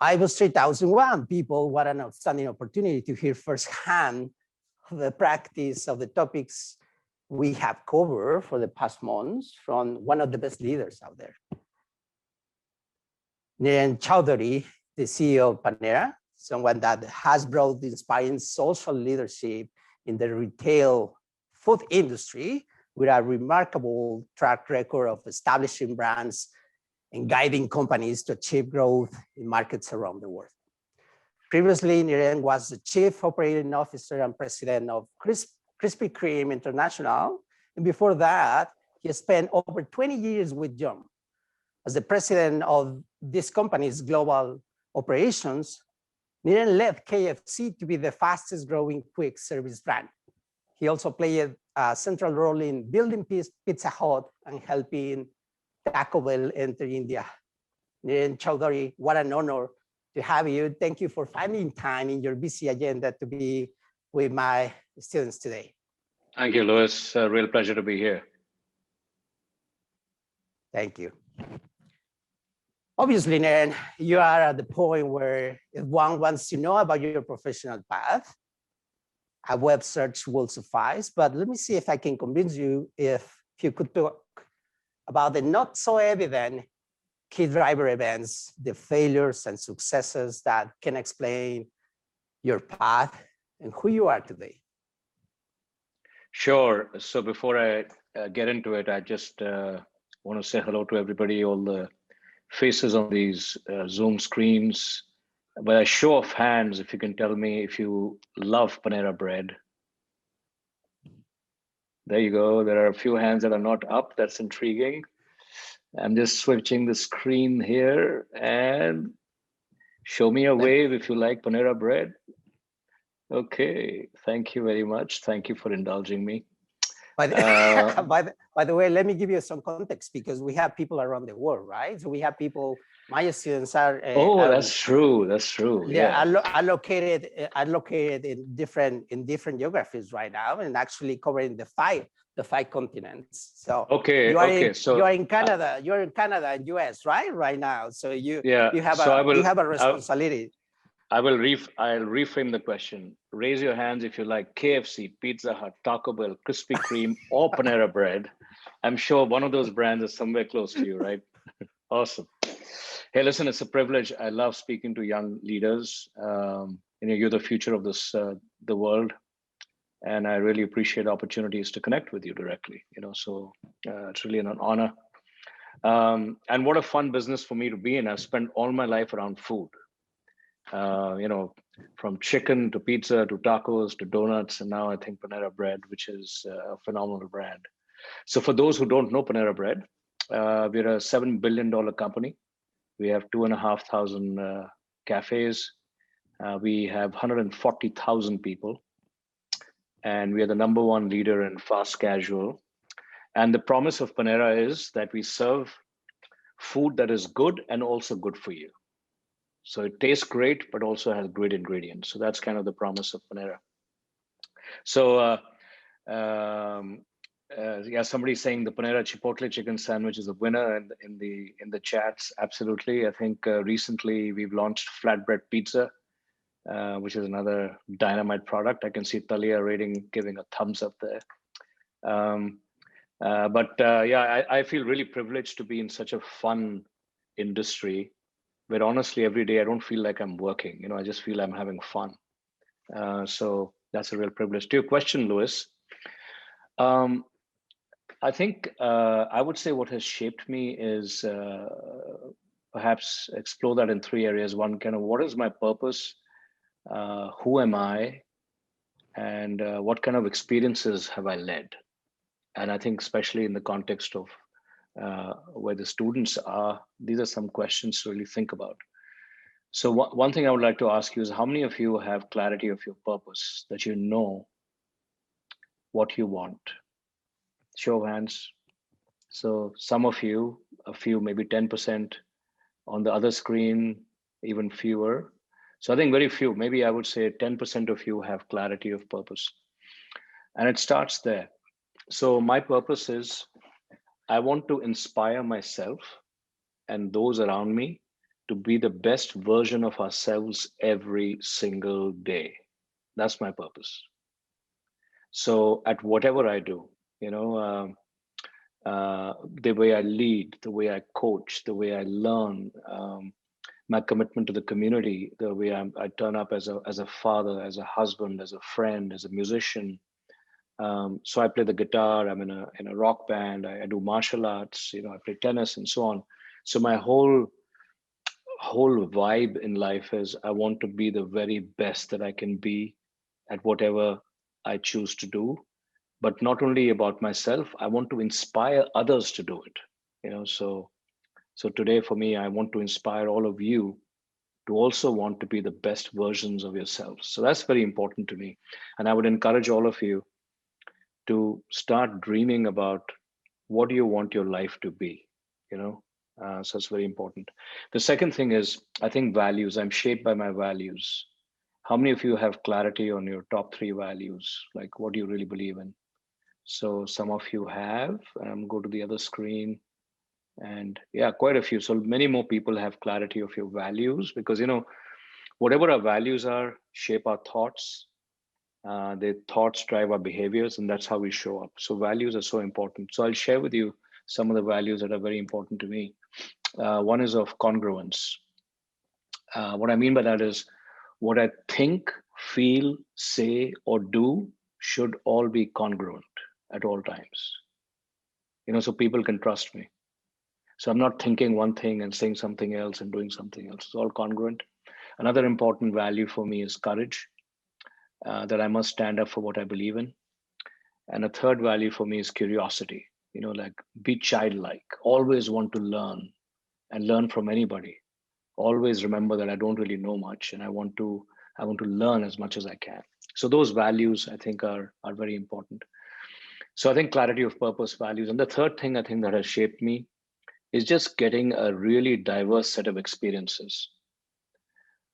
IVOS 3001 people, what an outstanding opportunity to hear firsthand the practice of the topics we have covered for the past months from one of the best leaders out there. Niren Chaudhary, the CEO of Panera, someone that has brought inspiring social leadership in the retail food industry with a remarkable track record of establishing brands and guiding companies to achieve growth in markets around the world. Previously, Niren was the Chief Operating Officer and President of Krispy Kreme International. And before that, he spent over 20 years with Yum. As the president of this company's global operations, Niren led KFC to be the fastest growing quick service brand. He also played a central role in building Pizza Hut and helping Taco Bell enter India. Niren Chaudhary, what an honor to have you. Thank you for finding time in your busy agenda to be with my students today. Thank you, Luis. A real pleasure to be here. Thank you. Obviously, Niren, you are at the point where if one wants to know about your professional path, a web search will suffice, but let me see if I can convince you if you could talk about the not so evident key driver events, the failures and successes that can explain your path and who you are today. Sure. So before I get into it, I just want to say hello to everybody, all the faces on these Zoom screens. By a show of hands, if you can tell me if you love Panera bread. There you go. There are a few hands that are not up. That's intriguing. I'm just switching the screen here and show me a wave if you like Panera bread. Okay, thank you very much. Thank you for indulging me. By the way, let me give you some context because we have people around the world, right? So we have people, my students are- that's true, that's true. Yeah, are located in different geographies right now and actually covering the five continents. So okay, so you're in Canada and US, right now. So you have a responsibility. I'll reframe the question. Raise your hands if you like KFC, Pizza Hut, Taco Bell, Krispy Kreme, or Panera bread. I'm sure one of those brands is somewhere close to you, right? Awesome. Hey, listen, it's a privilege. I love speaking to young leaders. You're the future of the world, and I really appreciate opportunities to connect with you directly. So it's really an honor. And what a fun business for me to be in. I've spent all my life around food. From chicken to pizza to tacos to donuts, and now I think Panera Bread, which is a phenomenal brand. So for those who don't know Panera Bread, we're a $7 billion company. We have 2,500 cafes. We have 140,000 people, and we are the #1 leader in fast casual. And the promise of Panera is that we serve food that is good and also good for you. So it tastes great, but also has great ingredients. So that's kind of the promise of Panera. So somebody's saying the Panera Chipotle chicken sandwich is a winner in the chats. Absolutely. I think recently we've launched flatbread pizza, which is another dynamite product. I can see Talia giving a thumbs up there. I feel really privileged to be in such a fun industry. But honestly, every day I don't feel like I'm working. I just feel I'm having fun. So that's a real privilege. To your question, Luis, I think I would say what has shaped me is perhaps explore that in 3 areas. One, kind of what is my purpose? Who am I? And what kind of experiences have I led? And I think especially in the context of where the students are, these are some questions to really think about. So one thing I would like to ask you is how many of you have clarity of your purpose, that you know what you want? Show of hands. So some of you, a few, maybe 10%. On the other screen, even fewer. So I think very few, maybe I would say 10% of you have clarity of purpose. And it starts there. So my purpose is I want to inspire myself and those around me to be the best version of ourselves every single day. That's my purpose. So at whatever I do, you know, the way I lead, the way I coach, the way I learn, my commitment to the community, the way I turn up as a father, as a husband, as a friend, as a musician. So I play the guitar. I'm in a rock band. I do martial arts. You know, I play tennis and so on. So my whole vibe in life is I want to be the very best that I can be at whatever I choose to do. But not only about myself, I want to inspire others to do it. You know, so today for me, I want to inspire all of you to also want to be the best versions of yourselves. So that's very important to me. And I would encourage all of you to start dreaming about what do you want your life to be, you know? So it's very important. The second thing is, I think values. I'm shaped by my values. How many of you have clarity on your top 3 values? Like, what do you really believe in? So some of you have. Go to the other screen, and yeah, quite a few. So many more people have clarity of your values, because you know, whatever our values are shape our thoughts. The thoughts drive our behaviors, and that's how we show up. So values are so important. So I'll share with you some of the values that are very important to me. One is of congruence. What I mean by that is what I think, feel, say, or do should all be congruent at all times. You know, so people can trust me. So I'm not thinking one thing and saying something else and doing something else. It's all congruent. Another important value for me is courage, that I must stand up for what I believe in. And a third value for me is curiosity. You know, like be childlike, always want to learn and learn from anybody. Always remember that I don't really know much, and I want to learn as much as I can. So those values I think are very important. So I think clarity of purpose, values. And the third thing I think that has shaped me is just getting a really diverse set of experiences.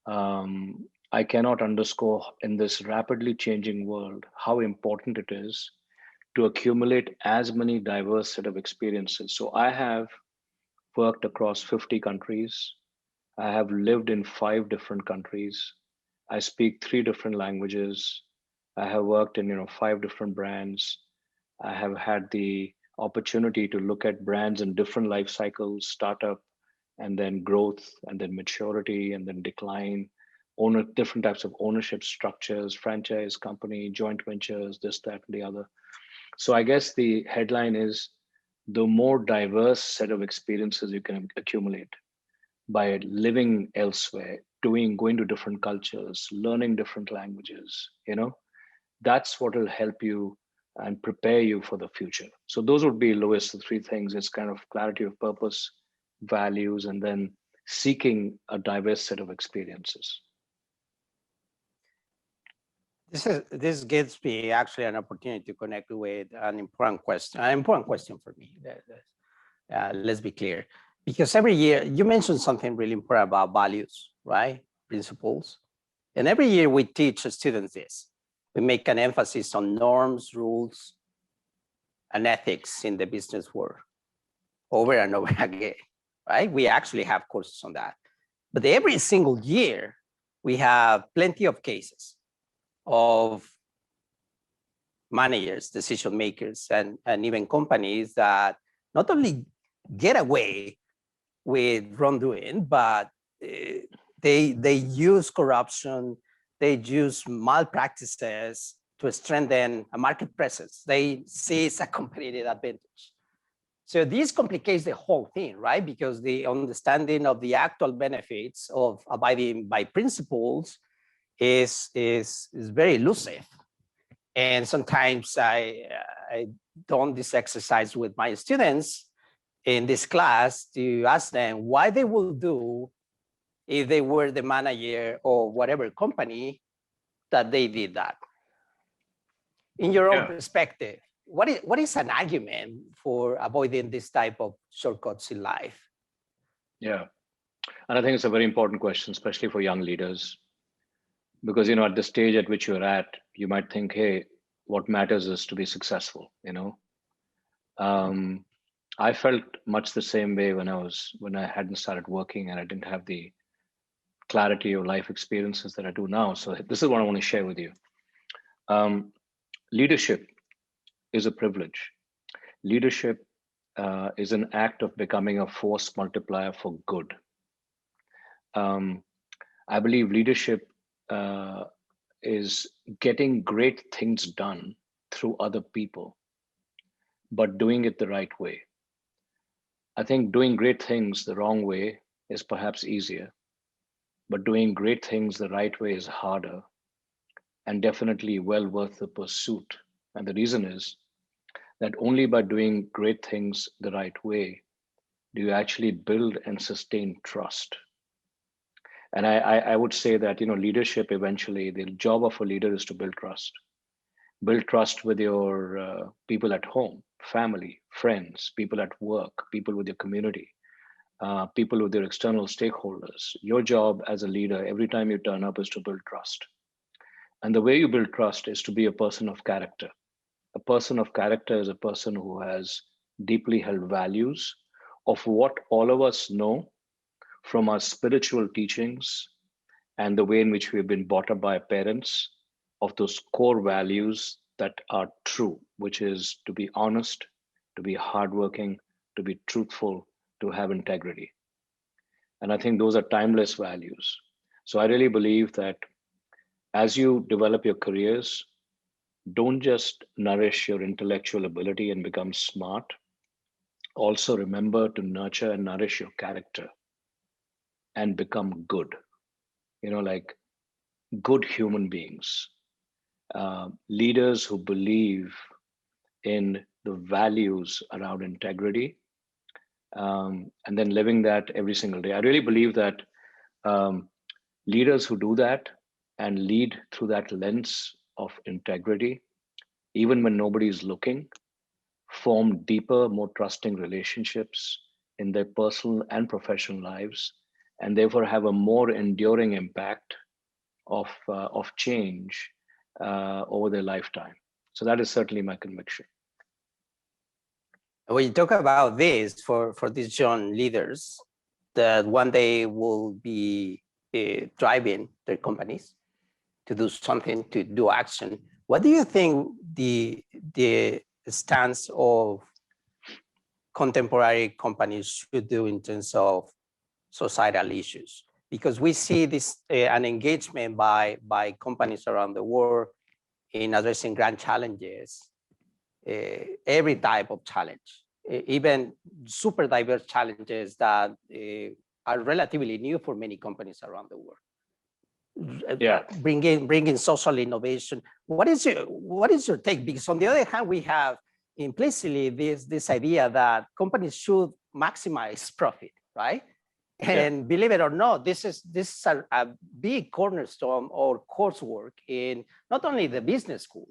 I cannot underscore in this rapidly changing world how important it is to accumulate as many diverse set of experiences. So I have worked across 50 countries. I have lived in 5 different countries. I speak 3 different languages. I have worked in 5 different brands. I have had the opportunity to look at brands in different life cycles, startup, and then growth, and then maturity, and then decline, different types of ownership structures, franchise company, joint ventures, this, that, and the other. So I guess the headline is, the more diverse set of experiences you can accumulate by living elsewhere, going to different cultures, learning different languages, that's what will help you and prepare you for the future. So those would be, Louis, the 3 things. It's kind of clarity of purpose, values, and then seeking a diverse set of experiences. This gives me actually an opportunity to connect with an important question for me. Let's be clear, because every year you mentioned something really important about values, right? Principles. And every year we teach students this. We make an emphasis on norms, rules, and ethics in the business world over and over again, right? We actually have courses on that. But every single year, we have plenty of cases of managers, decision makers, and even companies that not only get away with wrongdoing, but they use corruption, they use malpractices to strengthen a market presence. They seize a competitive advantage. So this complicates the whole thing, right? Because the understanding of the actual benefits of abiding by principles is very elusive. And sometimes I done this exercise with my students in this class to ask them why they will do if they were the manager of whatever company that they did that. In your own perspective, what is an argument for avoiding this type of shortcuts in life? Yeah, and I think it's a very important question, especially for young leaders, because at the stage at which you're at, you might think, hey, what matters is to be successful. I felt much the same way when I hadn't started working and I didn't have the clarity or life experiences that I do now. So this is what I want to share with you. Um, Leadership is a privilege. Leadership is an act of becoming a force multiplier for good. Um, I believe leadership uh, is getting great things done through other people, but doing it the right way. I think doing great things the wrong way is perhaps easier, but doing great things the right way is harder and definitely well worth the pursuit. And the reason is that only by doing great things the right way do you actually build and sustain trust. And I would say that, leadership eventually, the job of a leader is to build trust. Build trust with your people at home, family, friends, people at work, people with your community, people with your external stakeholders. Your job as a leader, every time you turn up, is to build trust. And the way you build trust is to be a person of character. A person of character is a person who has deeply held values of what all of us know from our spiritual teachings and the way in which we've been brought up by our parents, of those core values that are true, which is to be honest, to be hardworking, to be truthful, to have integrity. And I think those are timeless values. So I really believe that as you develop your careers, don't just nourish your intellectual ability and become smart. Also remember to nurture and nourish your character and become good, like good human beings, leaders who believe in the values around integrity, and then living that every single day. I really believe that um, leaders who do that and lead through that lens of integrity, even when nobody is looking, form deeper, more trusting relationships in their personal and professional lives, and therefore have a more enduring impact of change over their lifetime. So that is certainly my conviction. When you talk about this for these young leaders that one day will be driving their companies to do something, to do action, what do you think the stance of contemporary companies should do in terms of societal issues? Because we see this an engagement by companies around the world in addressing grand challenges, every type of challenge, even super diverse challenges that are relatively new for many companies around the world. Yeah. Bringing social innovation. What is your take? Because on the other hand, we have implicitly this idea that companies should maximize profit, right? And yeah, believe it or not, this is a big cornerstone or coursework in not only the business school,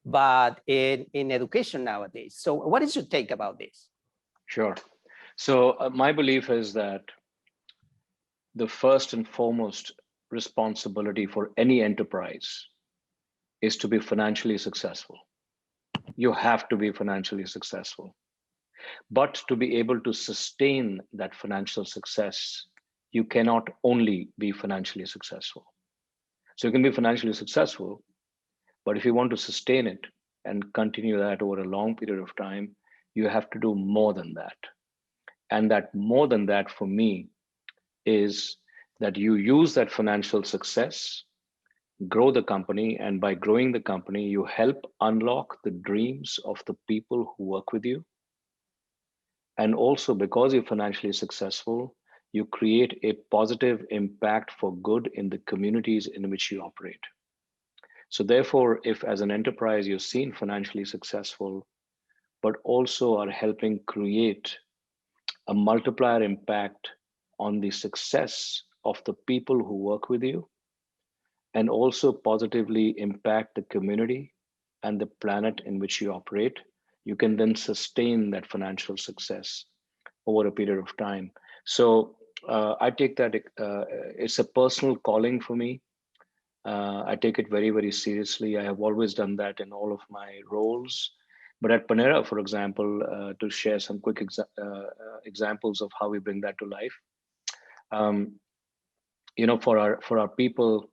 but in education nowadays. So what is your take about this? Sure. So my belief is that the first and foremost responsibility for any enterprise is to be financially successful. You have to be financially successful. But to be able to sustain that financial success, you cannot only be financially successful. So you can be financially successful, but if you want to sustain it and continue that over a long period of time, you have to do more than that. And that more than that for me is that you use that financial success, grow the company, and by growing the company, you help unlock the dreams of the people who work with you. And also, because you're financially successful, you create a positive impact for good in the communities in which you operate. So therefore, if as an enterprise you're seen financially successful, but also are helping create a multiplier impact on the success of the people who work with you, and also positively impact the community and the planet in which you operate, you can then sustain that financial success over a period of time. So I take that it's a personal calling for me. I take it very, very seriously. I have always done that in all of my roles. But at Panera, for example, to share some quick examples of how we bring that to life, um, for our people,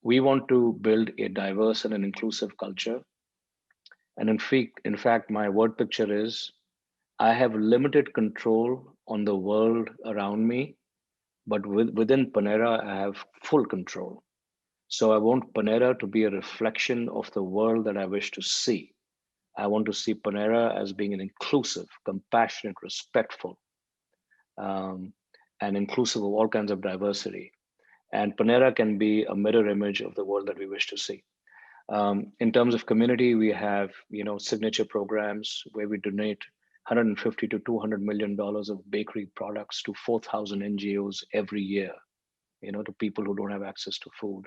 we want to build a diverse and an inclusive culture. And in fact, my word picture is I have limited control on the world around me, but within Panera, I have full control. So I want Panera to be a reflection of the world that I wish to see. I want to see Panera as being an inclusive, compassionate, respectful, um, and inclusive of all kinds of diversity. And Panera can be a mirror image of the world that we wish to see. In terms of community, we have signature programs where we donate 150 to 200 million dollars of bakery products to 4,000 NGOs every year, to people who don't have access to food.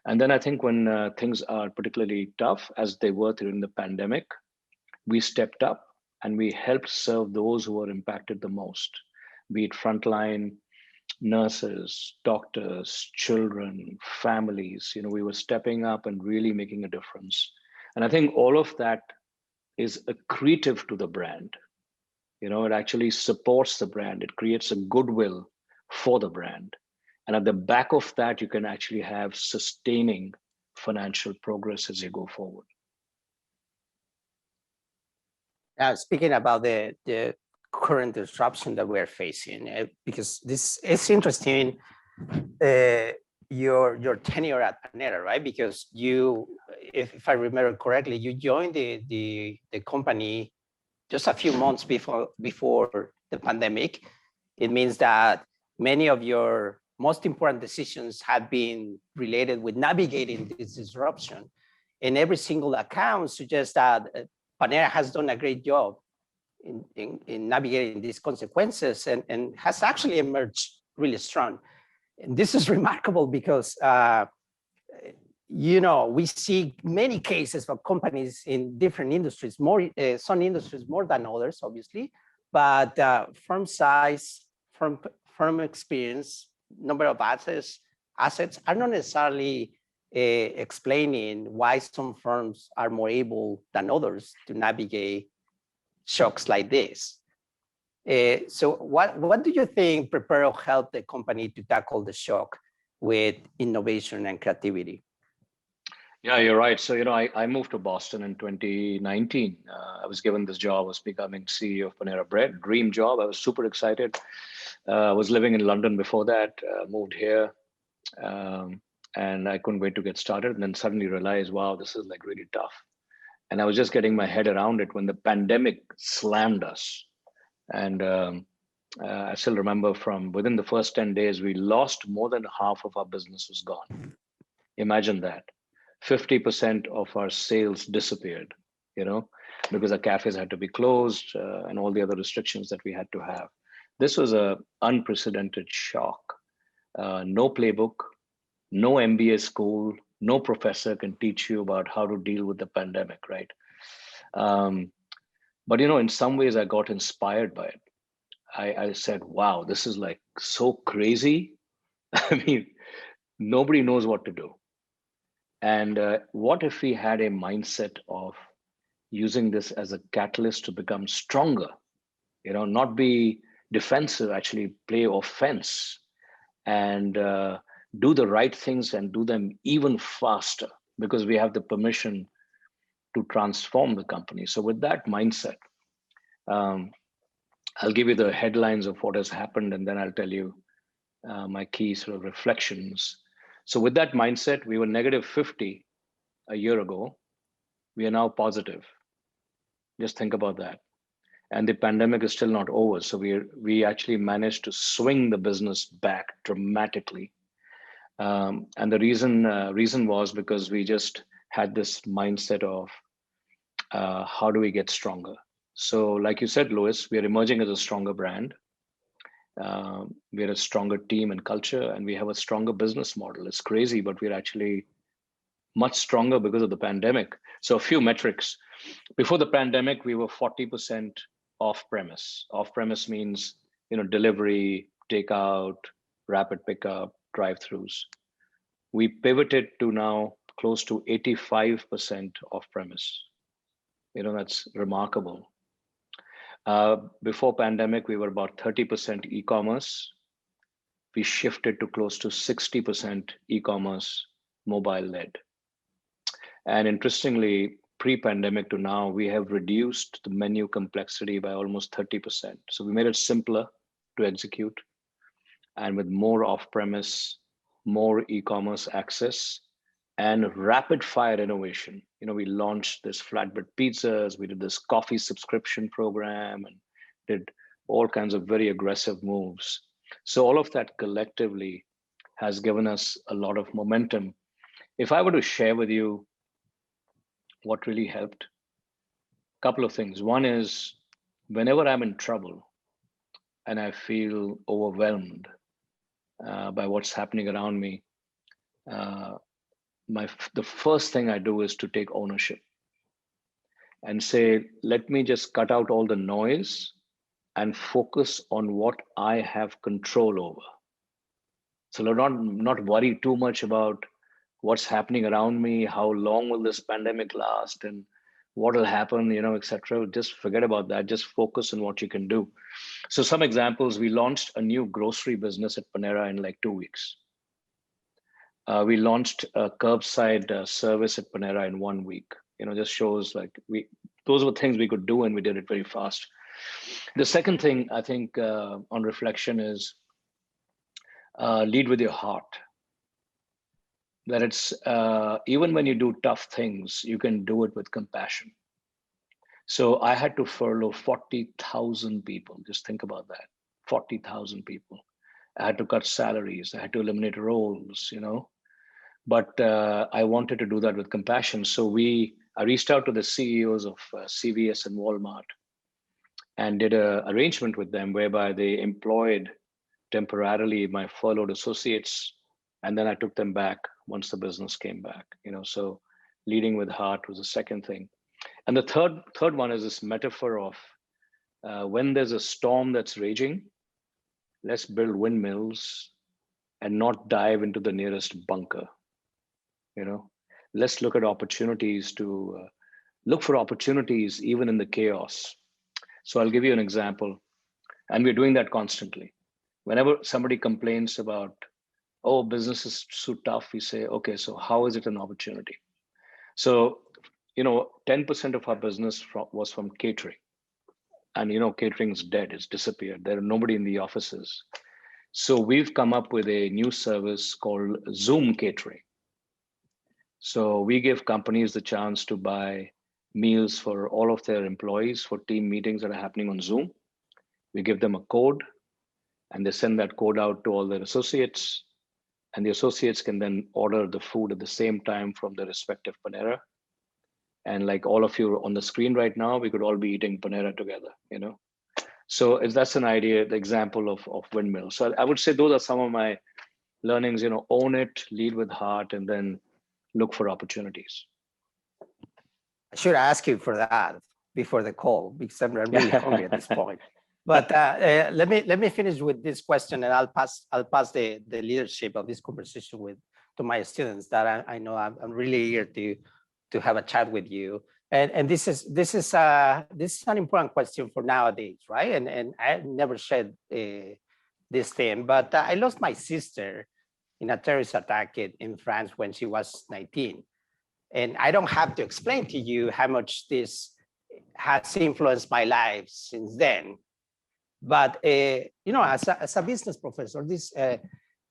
And then I think when things are particularly tough, as they were during the pandemic, we stepped up and we helped serve those who were impacted the most, be it frontline nurses, doctors, children, families. We were stepping up and really making a difference. And I think all of that is accretive to the brand. It actually supports the brand. It creates a goodwill for the brand. And at the back of that, you can actually have sustaining financial progress as you go forward. Speaking about the current disruption that we're facing, because this is interesting, your tenure at Panera, right? Because you, if I remember correctly, you joined the company just a few months before the pandemic. It means that many of your most important decisions have been related with navigating this disruption. And every single account suggests that Panera has done a great job in navigating these consequences and has actually emerged really strong. And this is remarkable because we see many cases of companies in different industries, some industries more than others, obviously, but firm size, firm experience, number of assets are not necessarily explaining why some firms are more able than others to navigate shocks like this. So what do you think Preparo helped the company to tackle the shock with innovation and creativity? Yeah, you're right. So, I moved to Boston in 2019. I was given this job, I was becoming CEO of Panera Bread, dream job. I was super excited. I was living in London before that, moved here, and I couldn't wait to get started. And then suddenly realized, wow, this is like really tough. And I was just getting my head around it when the pandemic slammed us. And I still remember from within the first 10 days, we lost more than half of our business was gone. Imagine that. 50% of our sales disappeared, because our cafes had to be closed and all the other restrictions that we had to have. This was an unprecedented shock. No playbook, no MBA school, no professor can teach you about how to deal with the pandemic, right? But in some ways, I got inspired by it. I said, wow, this is like so crazy. I mean, nobody knows what to do. And what if we had a mindset of using this as a catalyst to become stronger, not be defensive, actually play offense and do the right things and do them even faster because we have the permission to transform the company. So with that mindset, I'll give you the headlines of what has happened, and then I'll tell you my key sort of reflections. So with that mindset, we were negative 50 a year ago. We are now positive. Just think about that. And the pandemic is still not over. So we actually managed to swing the business back dramatically. And the reason was because we just had this mindset of how do we get stronger? So like you said, Luis, we are emerging as a stronger brand. We're a stronger team and culture, and we have a stronger business model. It's crazy, but we're actually much stronger because of the pandemic. So a few metrics. Before the pandemic, we were 40% off-premise. Off-premise means, delivery, takeout, rapid pickup, drive-throughs. We pivoted to now close to 85% off-premise. That's remarkable. Before pandemic, we were about 30% e-commerce. We shifted to close to 60% e-commerce mobile led. And interestingly, pre-pandemic to now, we have reduced the menu complexity by almost 30%. So we made it simpler to execute, and with more off-premise, more e-commerce access, and rapid fire innovation. We launched this flatbread pizzas, we did this coffee subscription program, and did all kinds of very aggressive moves. So all of that collectively has given us a lot of momentum. If I were to share with you what really helped, a couple of things. One is, whenever I'm in trouble and I feel overwhelmed by what's happening around me, the first thing I do is to take ownership and say, let me just cut out all the noise and focus on what I have control over. So not worry too much about what's happening around me, how long will this pandemic last, and what will happen, etc. Just forget about that. Just focus on what you can do. So some examples: we launched a new grocery business at Panera in like 2 weeks. We launched a curbside service at Panera in 1 week. Just shows like those were things we could do, and we did it very fast. The second thing I think on reflection is lead with your heart. That it's even when you do tough things, you can do it with compassion. So I had to furlough 40,000 people. Just think about that, 40,000 people. I had to cut salaries. I had to eliminate roles, But I wanted to do that with compassion. So I reached out to the CEOs of CVS and Walmart and did an arrangement with them whereby they employed temporarily my furloughed associates, and then I took them back once the business came back. So leading with heart was the second thing. And the third one is this metaphor of when there's a storm that's raging, let's build windmills and not dive into the nearest bunker. Let's look at opportunities to look for opportunities even in the chaos. So I'll give you an example, and we're doing that constantly. Whenever somebody complains about, oh, business is so tough, we say, okay, so how is it an opportunity? So, 10% of our business was from catering. And, catering is dead, it's disappeared. There are nobody in the offices. So we've come up with a new service called Zoom Catering. So we give companies the chance to buy meals for all of their employees for team meetings that are happening on Zoom. We give them a code, and they send that code out to all their associates. And the associates can then order the food at the same time from their respective Panera. And like all of you on the screen right now, we could all be eating Panera together, So that's an idea, the example of windmill. So I would say those are some of my learnings, own it, lead with heart, and then look for opportunities. I should ask you for that before the call, because I'm really hungry at this point. But let me finish with this question, and I'll pass the leadership of this conversation to my students that I know I'm really eager to have a chat with you. And this is an important question for nowadays, right? And I never shared this thing, but I lost my sister in a terrorist attack in France when she was 19. And I don't have to explain to you how much this has influenced my life since then. But as a business professor, this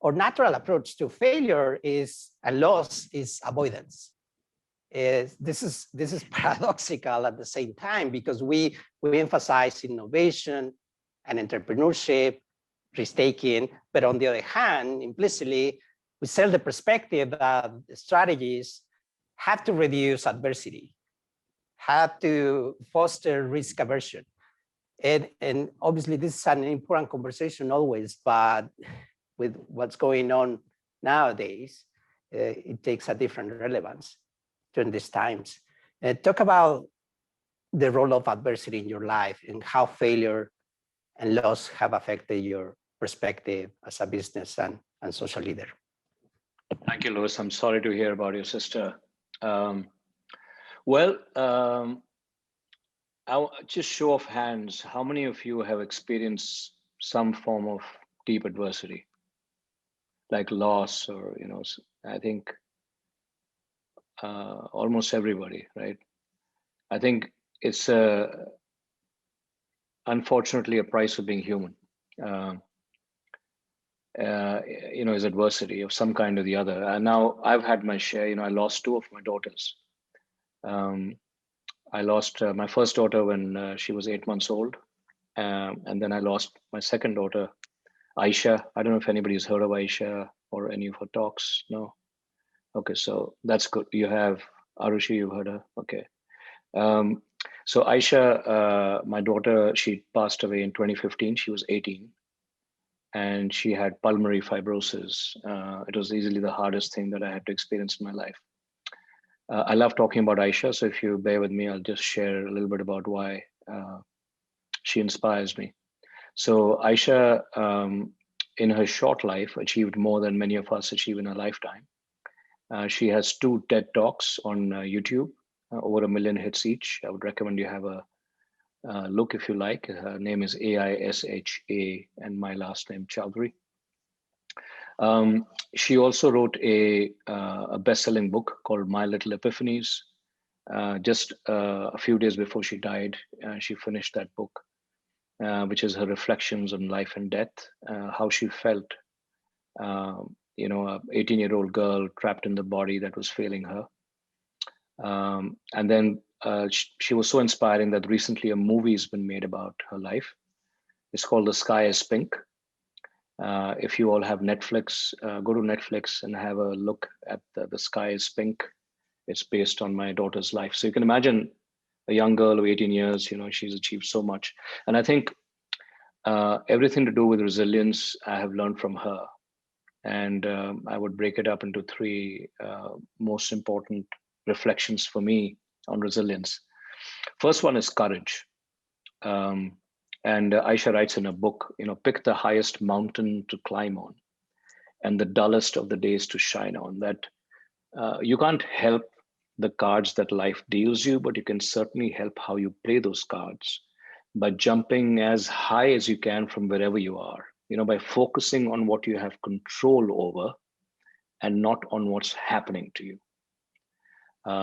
our natural approach to failure and loss is avoidance. This is paradoxical at the same time, because we emphasize innovation and entrepreneurship, risk-taking, but on the other hand, implicitly, we sell the perspective that strategies have to reduce adversity, have to foster risk aversion. And obviously this is an important conversation always, but with what's going on nowadays, it takes a different relevance during these times. Talk about the role of adversity in your life and how failure and loss have affected your perspective as a business and social leader. Thank you, Luis. I'm sorry to hear about your sister. Just show of hands, how many of you have experienced some form of deep adversity, like loss, or I think almost everybody, right? I think it's unfortunately a price of being human. Uh, is adversity of some kind or the other. And now I've had my share. I lost two of my daughters. I lost my first daughter when she was 8 months old. And then I lost my second daughter, Aisha. I don't know if anybody's heard of Aisha or any of her talks. No? Okay, so that's good. You have Arushi, you've heard her. Okay. So Aisha, my daughter, she passed away in 2015. She was 18. And she had pulmonary fibrosis. It was easily the hardest thing that I had to experience in my life. I love talking about Aisha, so if you bear with me, I'll just share a little bit about why she inspires me. So Aisha, in her short life, achieved more than many of us achieve in a lifetime. She has 2 TED Talks on YouTube, over 1 million hits each. I would recommend you have a look if you like. Her name is Aisha, and my last name Chaudhary. She also wrote a best-selling book called My Little Epiphanies. Just a few days before she died, she finished that book, which is her reflections on life and death, how she felt, a 18-year-old girl trapped in the body that was failing her. And then she was so inspiring that recently a movie has been made about her life. It's called The Sky is Pink. If you all have Netflix, go to Netflix and have a look at The Sky is Pink. It's based on my daughter's life. So you can imagine a young girl of 18 years, she's achieved so much. And I think everything to do with resilience, I have learned from her. And I would break it up into 3 most important reflections for me on resilience. First one is courage. And Aisha writes in a book, pick the highest mountain to climb on and the dullest of the days to shine on. That you can't help the cards that life deals you, but you can certainly help how you play those cards by jumping as high as you can from wherever you are, by focusing on what you have control over and not on what's happening to you.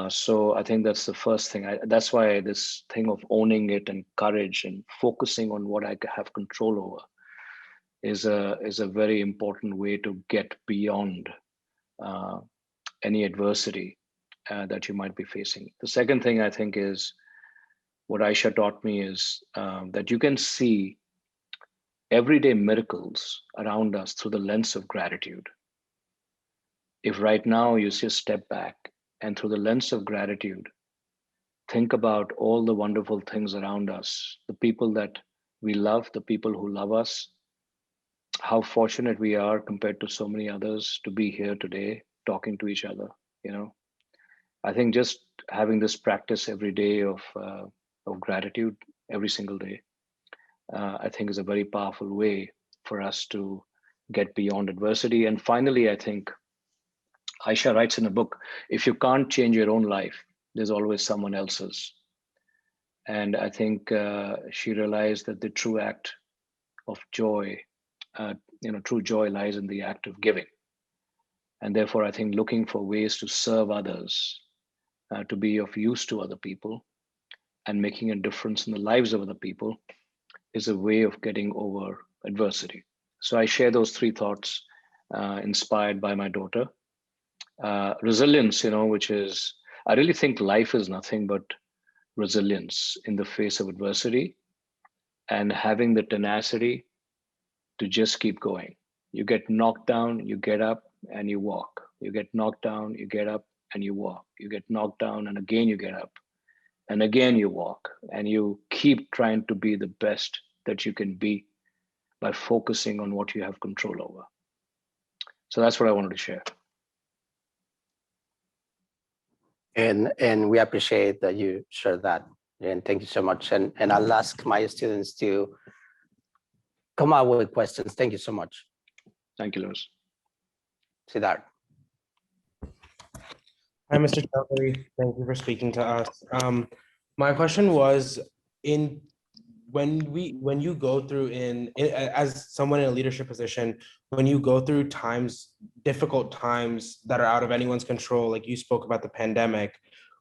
So I think that's the first thing. That's why this thing of owning it and courage and focusing on what I have control over is a very important way to get beyond any adversity that you might be facing. The second thing I think is what Aisha taught me is that you can see everyday miracles around us through the lens of gratitude. If right now you just step back and through the lens of gratitude, think about all the wonderful things around us, the people that we love, the people who love us, how fortunate we are compared to so many others to be here today talking to each other. I think just having this practice every day of gratitude every single day, I think is a very powerful way for us to get beyond adversity. And finally, I think Aisha writes in a book, if you can't change your own life, there's always someone else's. And I think she realized that the true act of joy, true joy lies in the act of giving. And therefore, I think looking for ways to serve others, to be of use to other people, and making a difference in the lives of other people is a way of getting over adversity. So I share those 3 thoughts inspired by my daughter. Resilience, which is, I really think life is nothing but resilience in the face of adversity and having the tenacity to just keep going. You get knocked down, you get up and you walk. You get knocked down, you get up and you walk. You get knocked down and again you get up and again you walk, and you keep trying to be the best that you can be by focusing on what you have control over. So that's what I wanted to share. And we appreciate that you shared that. And thank you so much. And I'll ask my students to come up with questions. Thank you so much. Thank you, Luis. Siddharth. Hi, Mr. Chaudhary. Thank you for speaking to us. My question was, in when you go through as someone in a leadership position, when you go through difficult times that are out of anyone's control, like you spoke about the pandemic,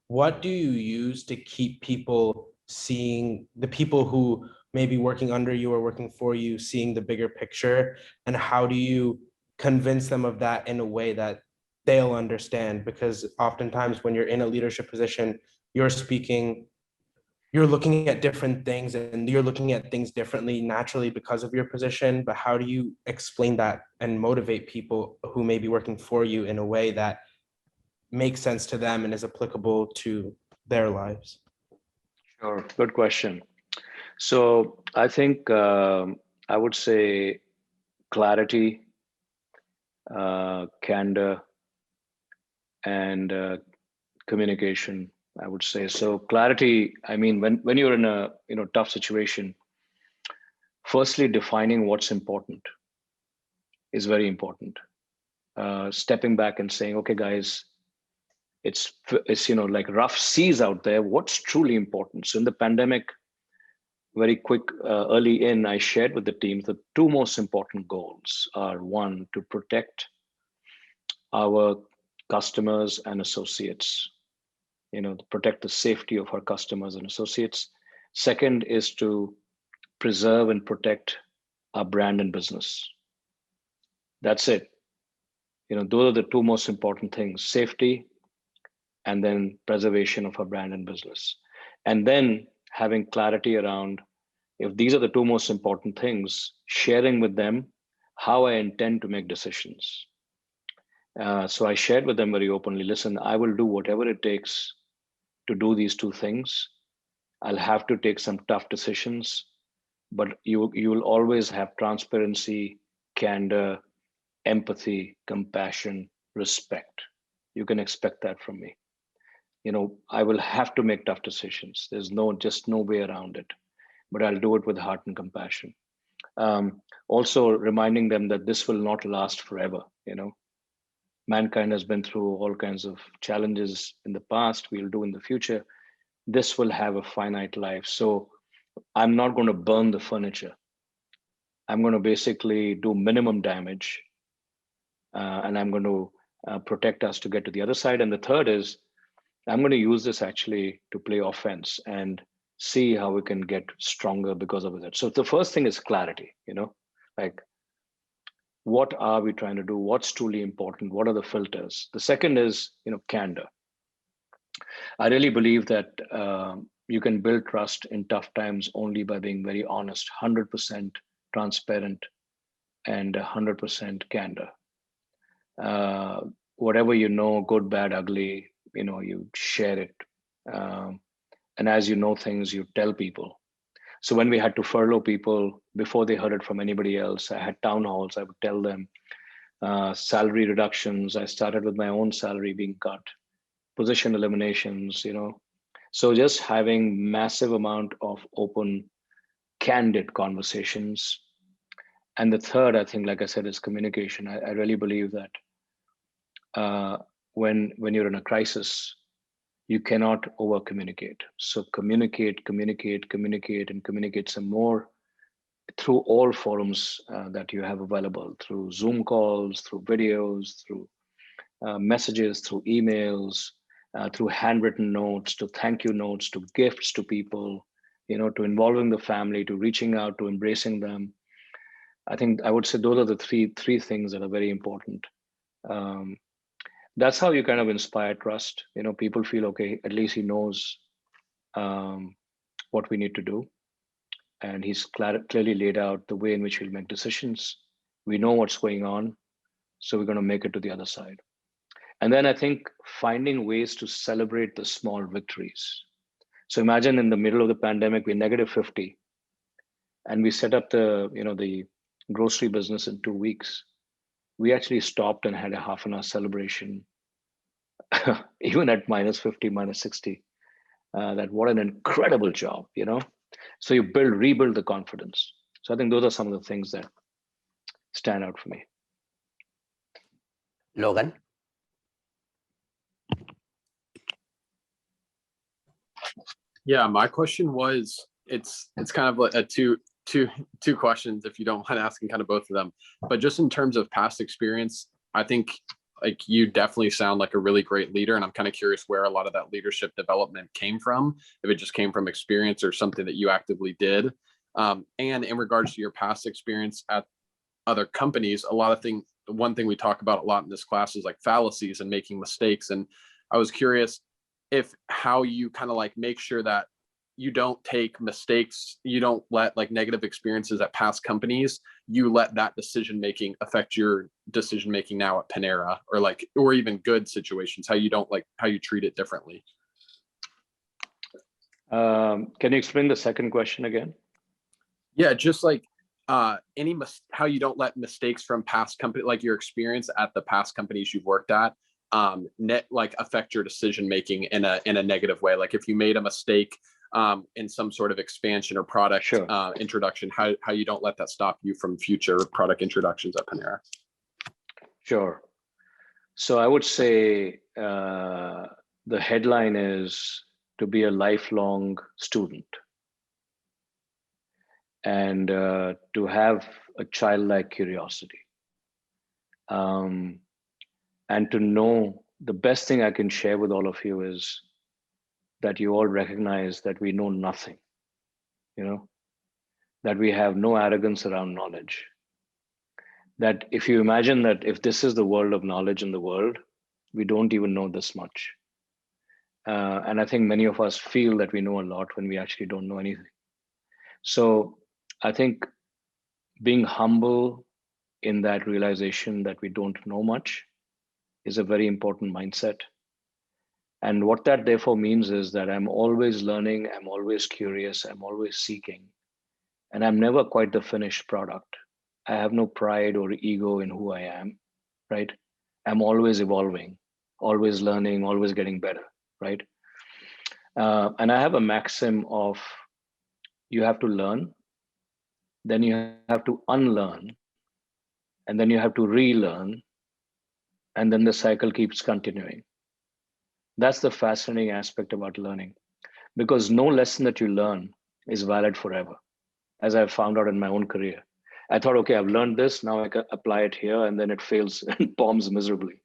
what do you use to keep people seeing, the people who may be working under you or working for you, seeing the bigger picture? And how do you convince them of that in a way that they'll understand? Because oftentimes when you're in a leadership position, you're looking at different things and you're looking at things differently naturally because of your position. But how do you explain that and motivate people who may be working for you in a way that makes sense to them and is applicable to their lives? Sure, good question. So I think I would say clarity, candor, and communication, I would say. So clarity, I mean, when you're in a tough situation, firstly, defining what's important is very important. Stepping back and saying, okay, guys, it's like rough seas out there. What's truly important? So in the pandemic, very quick, early in, I shared with the team the two most important goals are: one, to protect our customers and associates, protect the safety of our customers and associates. Second is to preserve and protect our brand and business. That's it. Those are the two most important things: safety, and then preservation of our brand and business. And then having clarity around, if these are the two most important things, sharing with them how I intend to make decisions. So I shared with them very openly, listen, I will do whatever it takes to do these two things. I'll have to take some tough decisions, but you will always have transparency, candor, empathy, compassion, respect. You can expect that from me. I will have to make tough decisions. There's just no way around it, but I'll do it with heart and compassion. Also reminding them that this will not last forever. Mankind has been through all kinds of challenges in the past, we'll do in the future. This will have a finite life. So I'm not going to burn the furniture. I'm going to basically do minimum damage, and I'm going to protect us to get to the other side. And the third is, I'm going to use this actually to play offense and see how we can get stronger because of it. So the first thing is clarity, like, what are we trying to do? What's truly important? What are the filters? The second is, candor. I really believe that you can build trust in tough times only by being very honest, 100% transparent, and 100% candor. Whatever good, bad, ugly, you share it. And as you know things, you tell people. So when we had to furlough people before they heard it from anybody else, I had town halls. I would tell them salary reductions. I started with my own salary being cut, position eliminations, So just having massive amount of open, candid conversations. And the third, I think, like I said, is communication. I really believe that when you're in a crisis, you cannot over communicate. So communicate, and communicate some more through all forums that you have available, through Zoom calls, through videos, through messages, through emails, through handwritten notes, to thank you notes, to gifts to people, to involving the family, to reaching out, to embracing them. I think I would say those are the three things that are very important. That's how you kind of inspire trust. People feel, okay, at least he knows what we need to do. And he's clearly laid out the way in which we'll make decisions. We know what's going on, so we're going to make it to the other side. And then I think finding ways to celebrate the small victories. So imagine in the middle of the pandemic, we're -50, and we set up the grocery business in 2 weeks. We actually stopped and had a half an hour celebration, even at -50, -60. That what an incredible job, So you rebuild the confidence. So I think those are some of the things that stand out for me. Logan? Yeah, my question was, it's kind of like a two questions, if you don't mind asking kind of both of them. But just in terms of past experience, I think like you definitely sound like a really great leader, and I'm kind of curious where a lot of that leadership development came from, if it just came from experience or something that you actively did. And in regards to your past experience at other companies, one thing we talk about a lot in this class is like fallacies and making mistakes. And I was curious if how you kind of like make sure that you don't take mistakes, you don't let like negative experiences at past companies, you let that decision making affect your decision making now at Panera, or even good situations, how you treat it differently. Can you explain the second question again? Yeah, just like how you don't let mistakes from past company, like your experience at the past companies you've worked at, affect your decision making in a negative way. Like if you made a mistake in some sort of expansion or product introduction, how you don't let that stop you from future product introductions at Panera. Sure. So I would say the headline is to be a lifelong student, and to have a childlike curiosity, and to know the best thing I can share with all of you is that you all recognize that we know nothing, that we have no arrogance around knowledge. That if you imagine that if this is the world of knowledge in the world, we don't even know this much. And I think many of us feel that we know a lot when we actually don't know anything. So I think being humble in that realization that we don't know much is a very important mindset. And what that therefore means is that I'm always learning, I'm always curious, I'm always seeking, and I'm never quite the finished product. I have no pride or ego in who I am, right? I'm always evolving, always learning, always getting better, right? And I have a maxim of you have to learn, then you have to unlearn, and then you have to relearn, and then the cycle keeps continuing. That's the fascinating aspect about learning, because no lesson that you learn is valid forever. As I've found out in my own career, I thought, okay, I've learned this, now I can apply it here, and then it fails and bombs miserably.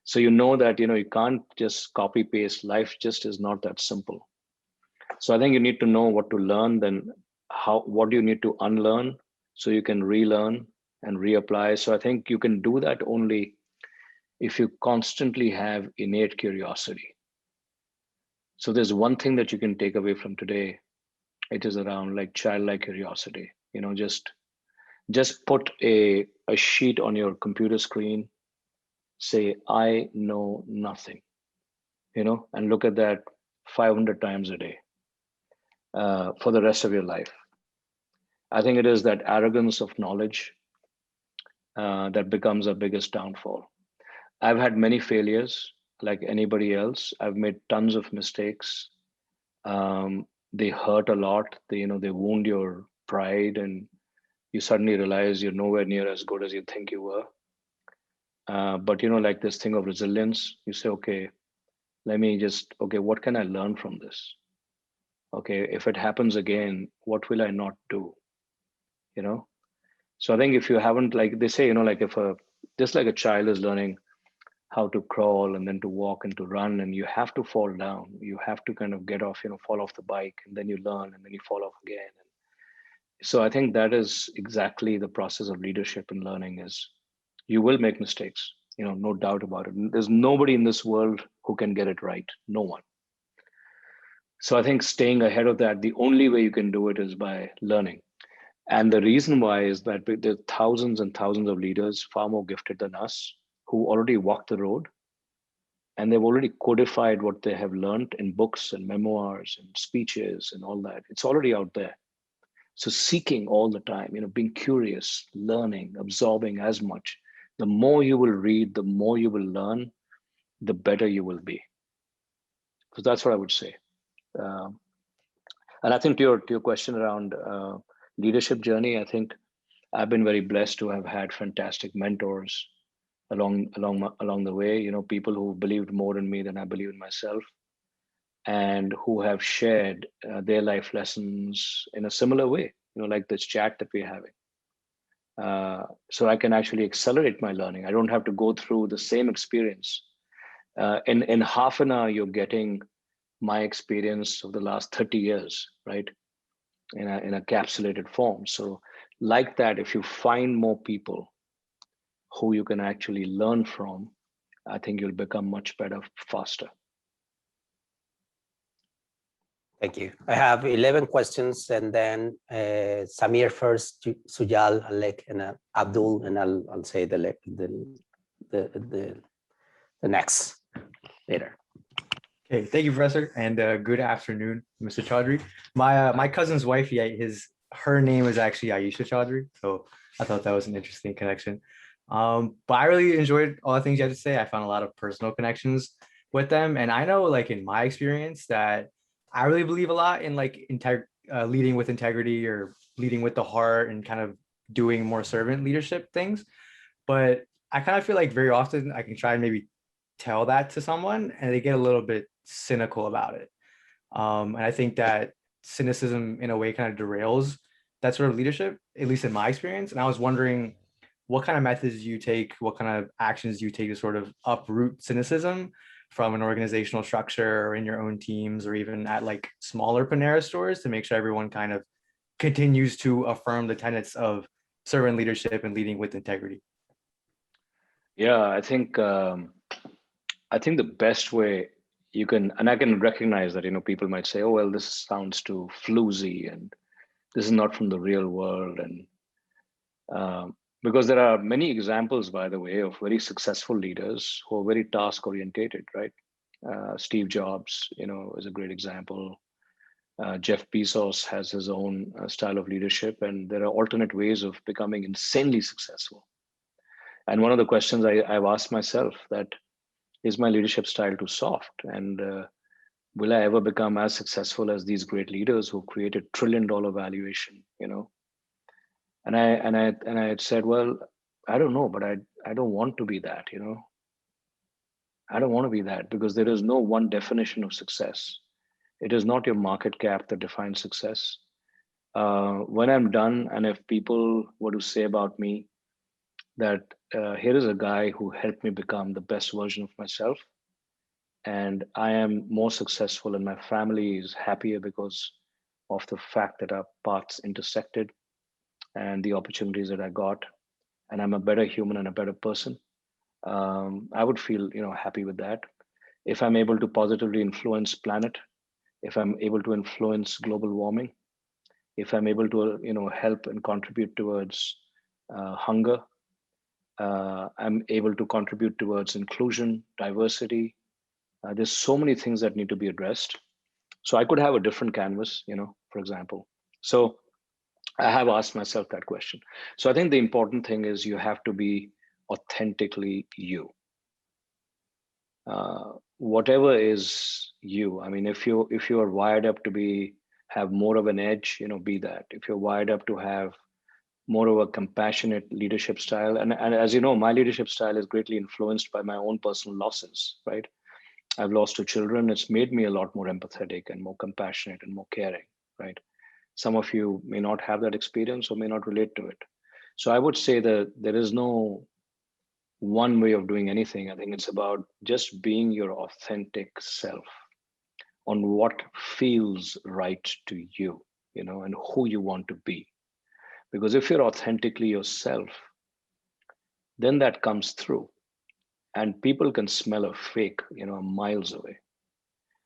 So you know that you can't just copy paste. Life just is not that simple. So I think you need to know what to learn, then what do you need to unlearn so you can relearn and reapply. So I think you can do that only if you constantly have innate curiosity. So there's one thing that you can take away from today. It is around like childlike curiosity. Just put a sheet on your computer screen, say, I know nothing, and look at that 500 times a day for the rest of your life. I think it is that arrogance of knowledge that becomes our biggest downfall. I've had many failures like anybody else. I've made tons of mistakes. They hurt a lot. They wound your pride, and you suddenly realize you're nowhere near as good as you think you were. But like this thing of resilience, you say, okay, what can I learn from this? Okay, if it happens again, what will I not do? So I think if you haven't, like they say, just like a child is learning how to crawl and then to walk and to run, and you have to fall down, you have to kind of get off, fall off the bike, and then you learn, and then you fall off again. So I think that is exactly the process of leadership and learning. Is you will make mistakes, no doubt about it. There's nobody in this world who can get it right. No one. So I think staying ahead of that, the only way you can do it is by learning. And the reason why is that there are thousands and thousands of leaders far more gifted than us who already walked the road, and they've already codified what they have learned in books and memoirs and speeches and all that. It's already out there. So seeking all the time, being curious, learning, absorbing as much. The more you will read, the more you will learn, the better you will be. So that's what I would say. And I think to your question around leadership journey, I think I've been very blessed to have had fantastic mentors along the way. People who believed more in me than I believe in myself. and who have shared their life lessons in a similar way, like this chat that we're having. So I can actually accelerate my learning. I don't have to go through the same experience. In half an hour, you're getting my experience of the last 30 years, right? In a encapsulated form. So like that, if you find more people who you can actually learn from, I think you'll become much better faster. Thank you. I have 11 questions, and then Samir first, Sujal, Alek, and Abdul, and I'll say the next later. Okay, thank you, Professor, and good afternoon, Mr. Chaudhary. My cousin's wife, her name is actually Ayesha Chaudhary, so I thought that was an interesting connection. But I really enjoyed all the things you had to say. I found a lot of personal connections with them, and I know, like in my experience, that I really believe a lot in like leading with integrity or leading with the heart and kind of doing more servant leadership things. But I kind of feel like very often I can try and maybe tell that to someone and they get a little bit cynical about it. And I think that cynicism in a way kind of derails that sort of leadership, at least in my experience. And I was wondering what kind of methods you take, what kind of actions you take to sort of uproot cynicism from an organizational structure or in your own teams or even at like smaller Panera stores to make sure everyone kind of continues to affirm the tenets of servant leadership and leading with integrity. Yeah, I think the best way you can, and I can recognize that, people might say, oh, well, this sounds too floozy and this is not from the real world. And because there are many examples, by the way, of very successful leaders who are very task orientated, right? Steve Jobs, is a great example. Jeff Bezos has his own style of leadership, and there are alternate ways of becoming insanely successful. And one of the questions I've asked myself that, is my leadership style too soft? And will I ever become as successful as these great leaders who created $1 trillion valuation, And I had said, well, I don't know, but I don't want to be that, I don't want to be that, because there is no one definition of success. It is not your market cap that defines success. When I'm done, and if people were to say about me that here is a guy who helped me become the best version of myself, and I am more successful and my family is happier because of the fact that our paths intersected and the opportunities that I got, and I'm a better human and a better person, I would feel happy with that. If I'm able to positively influence planet, if I'm able to influence global warming, if I'm able to help and contribute towards hunger, I'm able to contribute towards inclusion, diversity. There's so many things that need to be addressed. So I could have a different canvas, for example. So I have asked myself that question. So I think the important thing is you have to be authentically you. Whatever is you. I mean, if you are wired up to have more of an edge, be that. If you're wired up to have more of a compassionate leadership style, and as you know, my leadership style is greatly influenced by my own personal losses, right? I've lost 2 children. It's made me a lot more empathetic and more compassionate and more caring, right? Some of you may not have that experience or may not relate to it. So I would say that there is no one way of doing anything. I think it's about just being your authentic self on what feels right to you, and who you want to be. Because if you're authentically yourself, then that comes through. And people can smell a fake, miles away.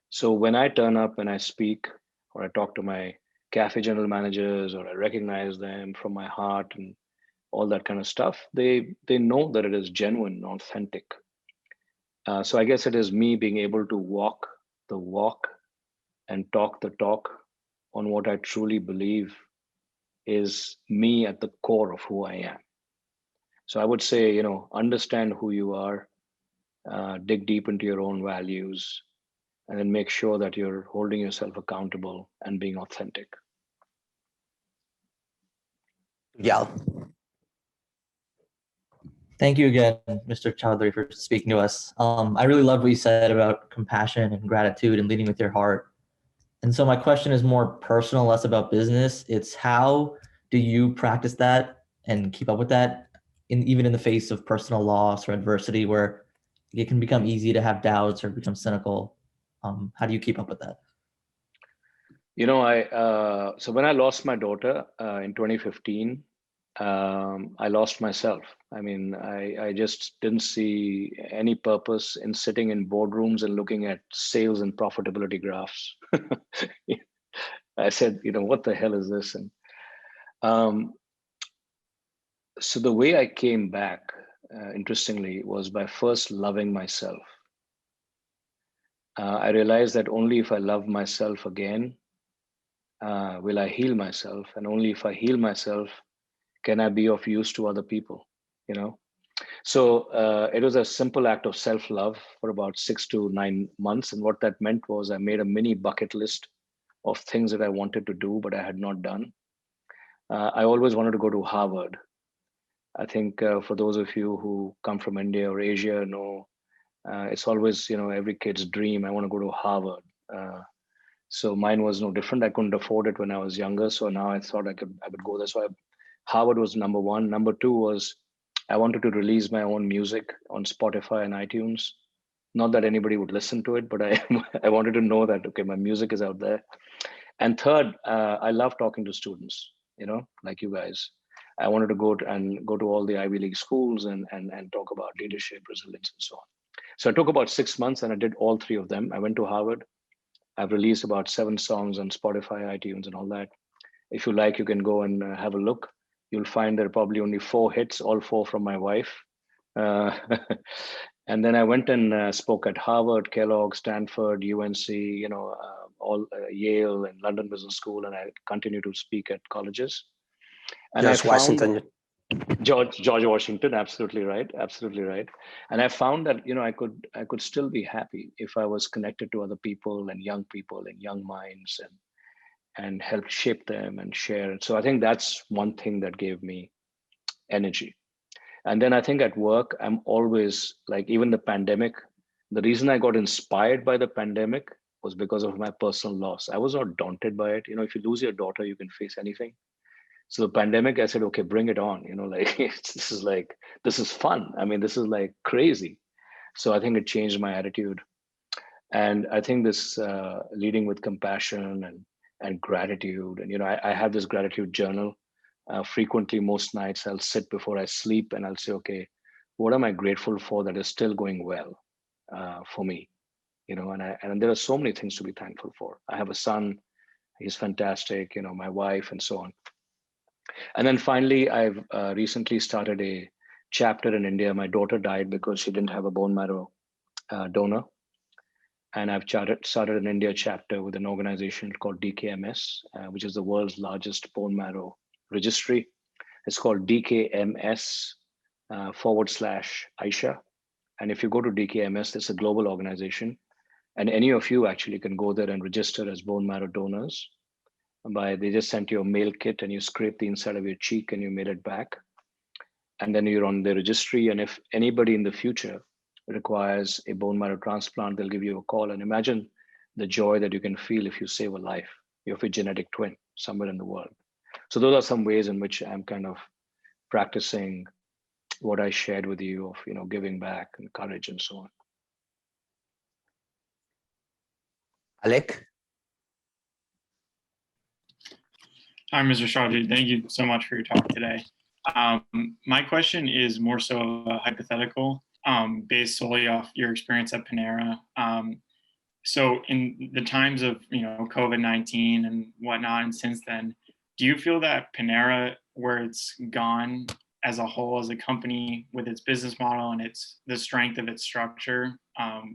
So when I turn up and I speak, or I talk to my cafe general managers, or I recognize them from my heart and all that kind of stuff, they know that it is genuine, authentic. So I guess it is me being able to walk the walk and talk the talk on what I truly believe is me at the core of who I am. So I would say, understand who you are, dig deep into your own values, and then make sure that you're holding yourself accountable and being authentic. Yeah. Thank you again, Mr. Chaudhary, for speaking to us. I really love what you said about compassion and gratitude and leading with your heart. And so my question is more personal, less about business. It's how do you practice that and keep up with that, even in the face of personal loss or adversity, where it can become easy to have doubts or become cynical? How do you keep up with that? You know, so when I lost my daughter in 2015, I lost myself. I mean, I just didn't see any purpose in sitting in boardrooms and looking at sales and profitability graphs. I said, you know, what the hell is this? And so the way I came back, interestingly, was by first loving myself. I realized that only if I love myself again, will I heal myself, and only if I heal myself can I be of use to other people, you know? So it was a simple act of self-love for about 6 to 9 months. And what that meant was I made a mini bucket list of things that I wanted to do, but I had not done. I always wanted to go to Harvard. I think for those of you who come from India or Asia know, it's always, you know, every kid's dream. I want to go to Harvard. So mine was no different. I couldn't afford it when I was younger. So now I thought I would go there. So Harvard was number one. Number two was I wanted to release my own music on Spotify and iTunes. Not that anybody would listen to it, but I wanted to know that, okay, my music is out there. And third, I love talking to students, you know, like you guys. I wanted to go to all the Ivy League schools and talk about leadership, resilience, and so on. So it took about 6 months and I did all three of them. I went to Harvard. I've released about 7 songs on Spotify, iTunes, and all that. If you like, you can go and have a look. You'll find there are probably only 4 hits, all 4 from my wife. And then I went and spoke at Harvard, Kellogg, Stanford, UNC, you know, all Yale and London Business School, and I continue to speak at colleges. And George Washington. George Washington, absolutely right, absolutely right. And I found that, you know, I could still be happy if I was connected to other people and young minds and help shape them and share. So I think that's one thing that gave me energy. And then I think at work, I'm always like, even the pandemic, the reason I got inspired by the pandemic was because of my personal loss. I was not daunted by it. You know, if you lose your daughter, you can face anything. So the pandemic, I said, okay, bring it on. You know, like this is fun. I mean, this is like crazy. So I think it changed my attitude. And I think this leading with compassion and gratitude. And, you know, I have this gratitude journal. Frequently, most nights, I'll sit before I sleep and I'll say, okay, what am I grateful for that is still going well for me? You know, and there are so many things to be thankful for. I have a son, he's fantastic, you know, my wife and so on. And then finally, I've recently started a chapter in India. My daughter died because she didn't have a bone marrow donor. And I've started an India chapter with an organization called DKMS, which is the world's largest bone marrow registry. It's called DKMS /Aisha. And if you go to DKMS, it's a global organization. And any of you actually can go there and register as bone marrow donors. They just sent you a mail kit and you scrape the inside of your cheek and you mail it back. And then you're on the registry. And if anybody in the future requires a bone marrow transplant, they'll give you a call. And imagine the joy that you can feel if you save a life. You have a genetic twin somewhere in the world. So those are some ways in which I'm kind of practicing what I shared with you of, you know, giving back and courage and so on. Alec? Hi, Mr. Chaudhary. Thank you so much for your talk today. My question is more so hypothetical, based solely off your experience at Panera. So in the times of, you know, COVID-19 and whatnot, and since then, do you feel that Panera, where it's gone as a whole, as a company with its business model and the strength of its structure,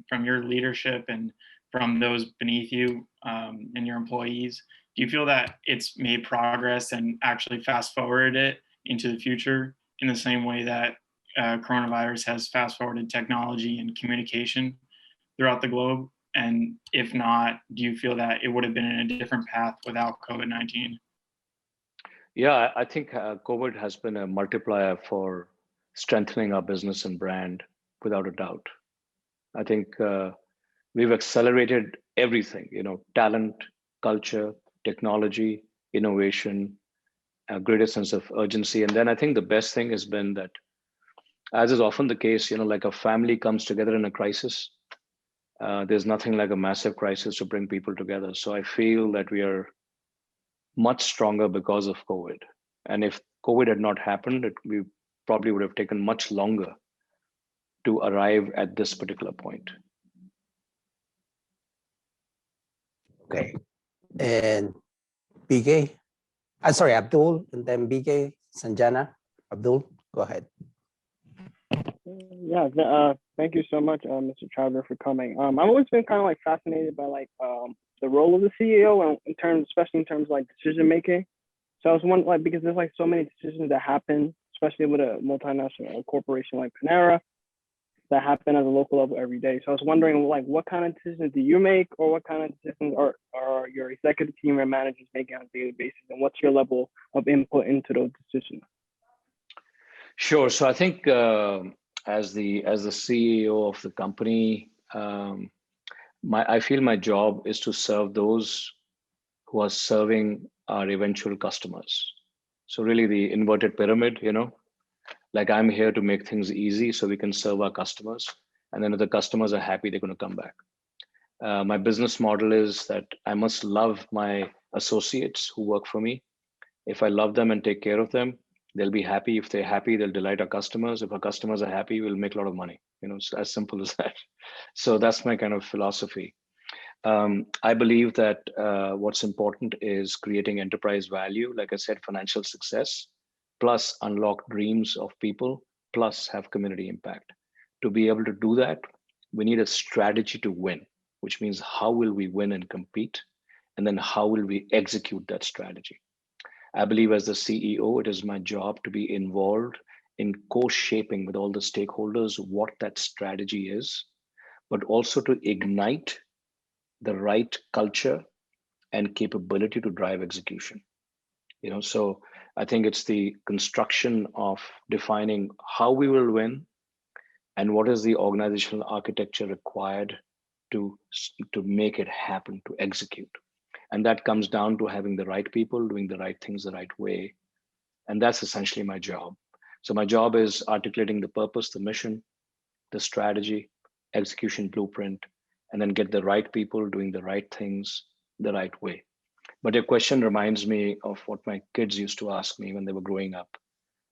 from your leadership and from those beneath you and your employees, do you feel that it's made progress and actually fast forwarded it into the future in the same way that coronavirus has fast forwarded technology and communication throughout the globe? And if not, do you feel that it would have been in a different path without COVID-19? Yeah, I think COVID has been a multiplier for strengthening our business and brand without a doubt. I think we've accelerated everything, talent, culture, technology, innovation, a greater sense of urgency. And then I think the best thing has been that, as is often the case, like a family comes together in a crisis. There's nothing like a massive crisis to bring people together. So I feel that we are much stronger because of COVID. And if COVID had not happened, we probably would have taken much longer to arrive at this particular point. Okay. And BK, I'm sorry, Abdul, and then BK, Sanjana. Abdul, go ahead. Yeah, thank you so much, Mr. Chaudhary, for coming. I've always been kind of like fascinated by the role of the CEO in terms, especially in terms of like decision making. So I was wondering, because there's like so many decisions that happen, especially with a multinational corporation like Panera, that happen at the local level every day. So I was wondering, what kind of decisions do you make, or what kind of decisions are your executive team or managers making on a daily basis, and what's your level of input into those decisions? Sure. So I think as the CEO of the company, I feel my job is to serve those who are serving our eventual customers. So really the inverted pyramid, like I'm here to make things easy so we can serve our customers. And then if the customers are happy, they're going to come back. My business model is that I must love my associates who work for me. If I love them and take care of them, they'll be happy. If they're happy, they'll delight our customers. If our customers are happy, we'll make a lot of money. It's as simple as that. So that's my kind of philosophy. I believe that what's important is creating enterprise value, like I said, financial success, plus unlock dreams of people, plus have community impact. To be able to do that, we need a strategy to win, which means how will we win and compete? And then how will we execute that strategy? I believe as the CEO, it is my job to be involved in co-shaping with all the stakeholders what that strategy is, but also to ignite the right culture and capability to drive execution. So I think it's the construction of defining how we will win and what is the organizational architecture required to make it happen, to execute. And that comes down to having the right people doing the right things the right way. And that's essentially my job. So my job is articulating the purpose, the mission, the strategy, execution blueprint, and then get the right people doing the right things the right way. But your question reminds me of what my kids used to ask me when they were growing up.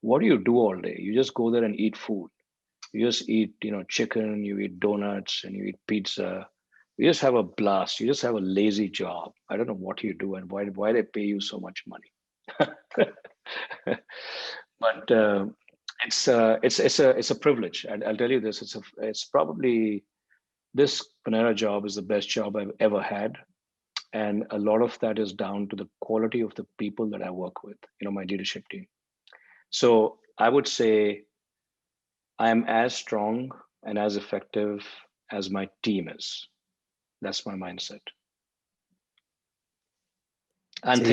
What do you do all day? You just go there and eat food. You just eat, chicken, you eat donuts, and you eat pizza. You just have a blast. You just have a lazy job. I don't know what you do and why they pay you so much money. But it's a privilege. I'll tell you this. It's probably, this Panera job is the best job I've ever had. And a lot of that is down to the quality of the people that I work with, my leadership team. So I would say I am as strong and as effective as my team is. That's my mindset. And So,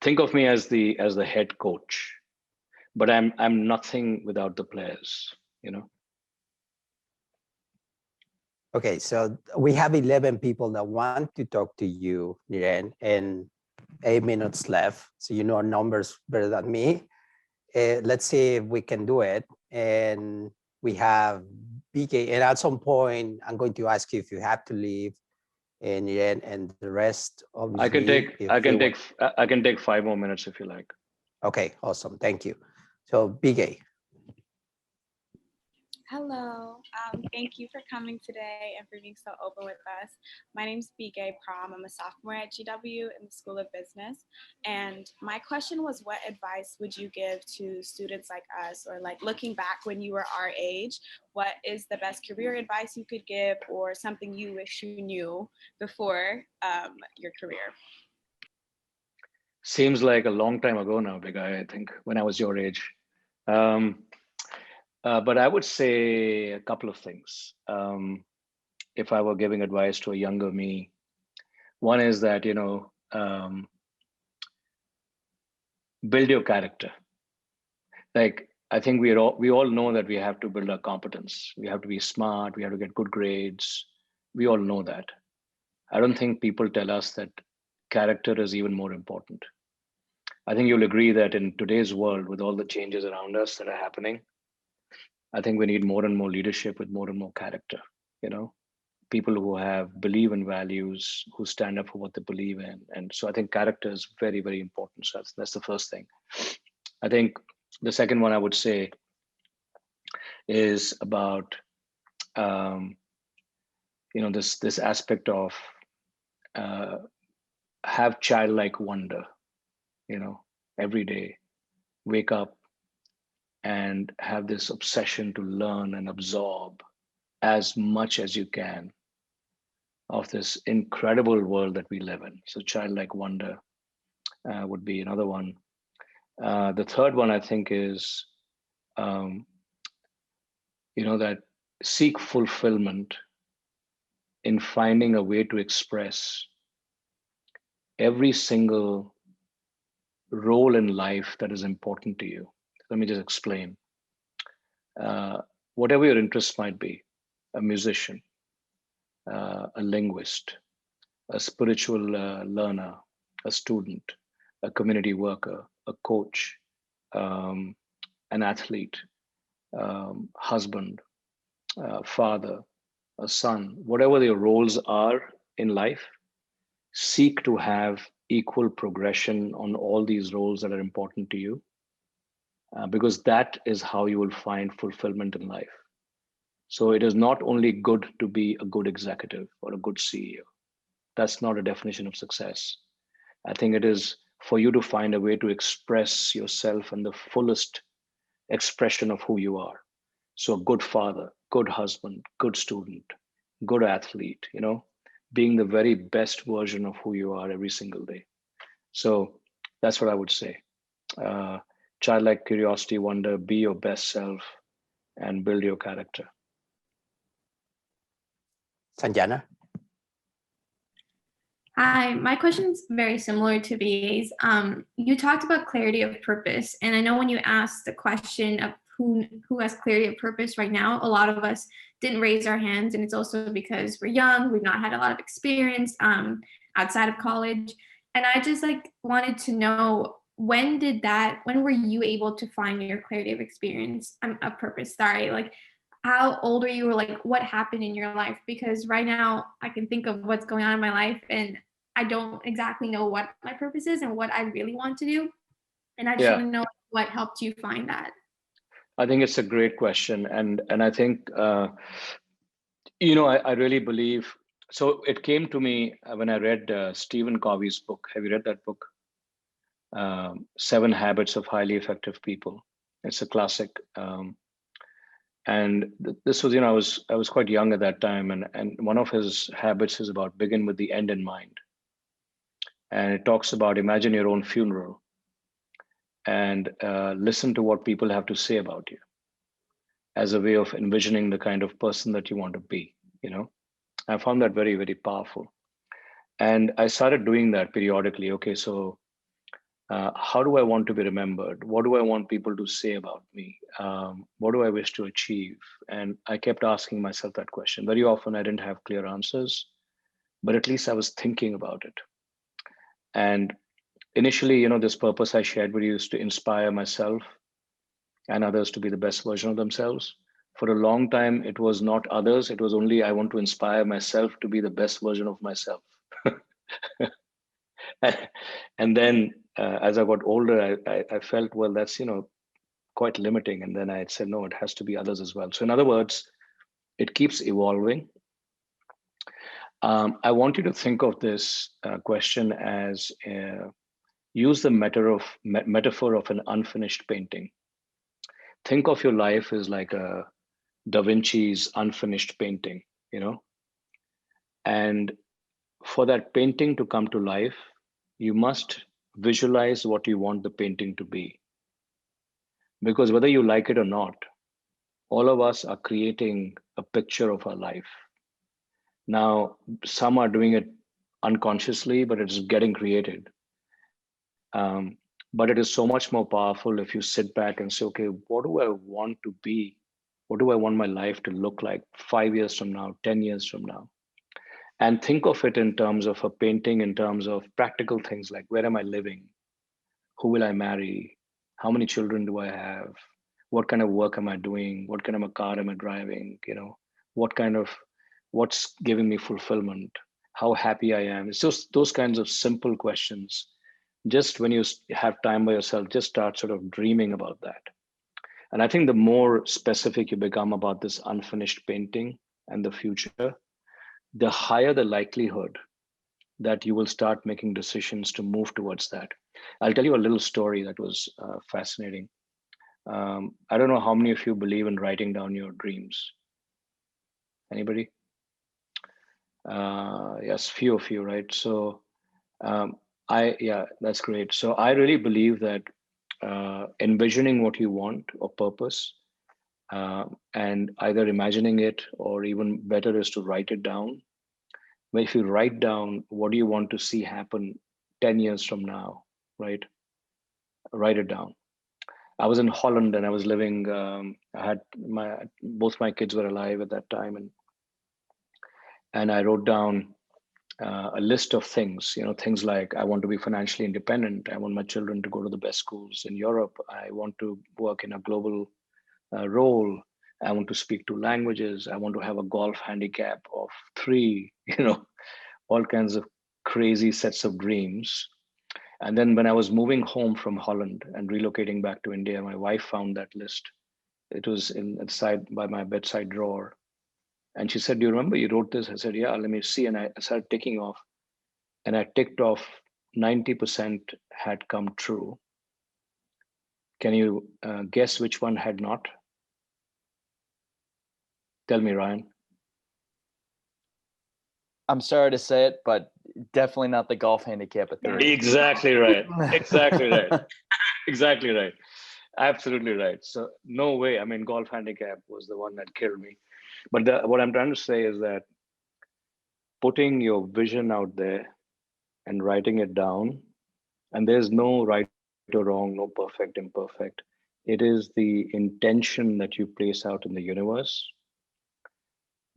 think of me as the head coach, but I'm nothing without the players, Okay, so we have 11 people that want to talk to you, Niren, and 8 minutes left. So you know our numbers better than me. Let's see if we can do it. And we have BK, and at some point, I'm going to ask you if you have to leave, and Niren, and the rest, obviously. I can take 5 more minutes if you like. Okay, awesome, thank you. So BK. Hello, thank you for coming today and for being so open with us. My name is BK Prom. I'm a sophomore at GW in the School of Business. And my question was, what advice would you give to students like us, or like looking back when you were our age, what is the best career advice you could give, or something you wish you knew before your career? Seems like a long time ago now, big guy, I think, when I was your age. But I would say a couple of things. If I were giving advice to a younger me, one is that, build your character. Like, I think we all know that we have to build our competence. We have to be smart. We have to get good grades. We all know that. I don't think people tell us that character is even more important. I think you'll agree that in today's world, with all the changes around us that are happening, I think we need more and more leadership with more and more character. You know, people who believe in values, who stand up for what they believe in. And so I think character is very, very important. So that's the first thing. I think the second one I would say is about this aspect of have childlike wonder. Every day, wake up and have this obsession to learn and absorb as much as you can of this incredible world that we live in. So childlike wonder would be another one. The third one I think is, that seek fulfillment in finding a way to express every single role in life that is important to you. Let me just explain. Whatever your interests might be, a musician, a linguist, a spiritual learner, a student, a community worker, a coach, an athlete, husband, father, a son, whatever your roles are in life, seek to have equal progression on all these roles that are important to you, because that is how you will find fulfillment in life. So it is not only good to be a good executive or a good CEO. That's not a definition of success. I think it is for you to find a way to express yourself in the fullest expression of who you are. So a good father, good husband, good student, good athlete, being the very best version of who you are every single day. So that's what I would say. Childlike curiosity, wonder, be your best self and build your character. Sanjana? Hi, my question is very similar to VA's. You talked about clarity of purpose, and I know when you asked the question of who has clarity of purpose right now, a lot of us didn't raise our hands, and it's also because we're young, we've not had a lot of experience outside of college, and I just wanted to know when were you able to find your clarity of experience of purpose? Sorry, how old are you, or what happened in your life? Because right now I can think of what's going on in my life and I don't exactly know what my purpose is and what I really want to do. And I just want to know what helped you find that. I think it's a great question. And I think, I really believe, so it came to me when I read Stephen Covey's book. Have you read that book? 7 Habits of Highly Effective People. It's a classic. And this was, I was quite young at that time. And one of his habits is about begin with the end in mind. And it talks about imagine your own funeral and listen to what people have to say about you as a way of envisioning the kind of person that you want to be. I found that very, very powerful. And I started doing that periodically. Okay, so how do I want to be remembered? What do I want people to say about me? What do I wish to achieve? And I kept asking myself that question. Very often I didn't have clear answers, but at least I was thinking about it. And initially, this purpose I shared with you is to inspire myself and others to be the best version of themselves. For a long time, it was not others. It was only I want to inspire myself to be the best version of myself. And then as I got older, I felt, well, that's, quite limiting. And then I said, no, it has to be others as well. So in other words, it keeps evolving. I want you to think of this question as use the metaphor of an unfinished painting. Think of your life as like a Da Vinci's unfinished painting, and for that painting to come to life, you must visualize what you want the painting to be. Because whether you like it or not, all of us are creating a picture of our life. Now, some are doing it unconsciously, but it's getting created. But it is so much more powerful if you sit back and say, okay, what do I want to be? What do I want my life to look like 5 years from now, 10 years from now? And think of it in terms of a painting, in terms of practical things like, where am I living? Who will I marry? How many children do I have? What kind of work am I doing? What kind of a car am I driving? What's giving me fulfillment? How happy I am? It's just those kinds of simple questions. Just when you have time by yourself, just start sort of dreaming about that. And I think the more specific you become about this unfinished painting and the future, the higher the likelihood that you will start making decisions to move towards that. I'll tell you a little story that was fascinating. I don't know how many of you believe in writing down your dreams. Anybody? Yes, few of you, right? So that's great. So I really believe that envisioning what you want or purpose, and either imagining it, or even better is to write it down. But if you write down what do you want to see happen 10 years from now, right? Write it down. I was in Holland and I was living, I had both my kids were alive at that time. And I wrote down a list of things, things like, I want to be financially independent. I want my children to go to the best schools in Europe. I want to work in a global role. I want to speak 2 languages. I want to have a golf handicap of 3, all kinds of crazy sets of dreams. And then when I was moving home from Holland and relocating back to India, my wife found that list. It was inside by my bedside drawer. And she said, do you remember you wrote this? I said, yeah, let me see. And I started ticking off. And I ticked off 90% had come true. Can you guess which one had not? Tell me, Ryan. I'm sorry to say it, but definitely not the golf handicap at 3. Exactly right. Exactly right. Exactly right. Absolutely right. So no way. I mean, golf handicap was the one that killed me. But what I'm trying to say is that putting your vision out there and writing it down, and there's no right or wrong, no perfect, imperfect. It is the intention that you place out in the universe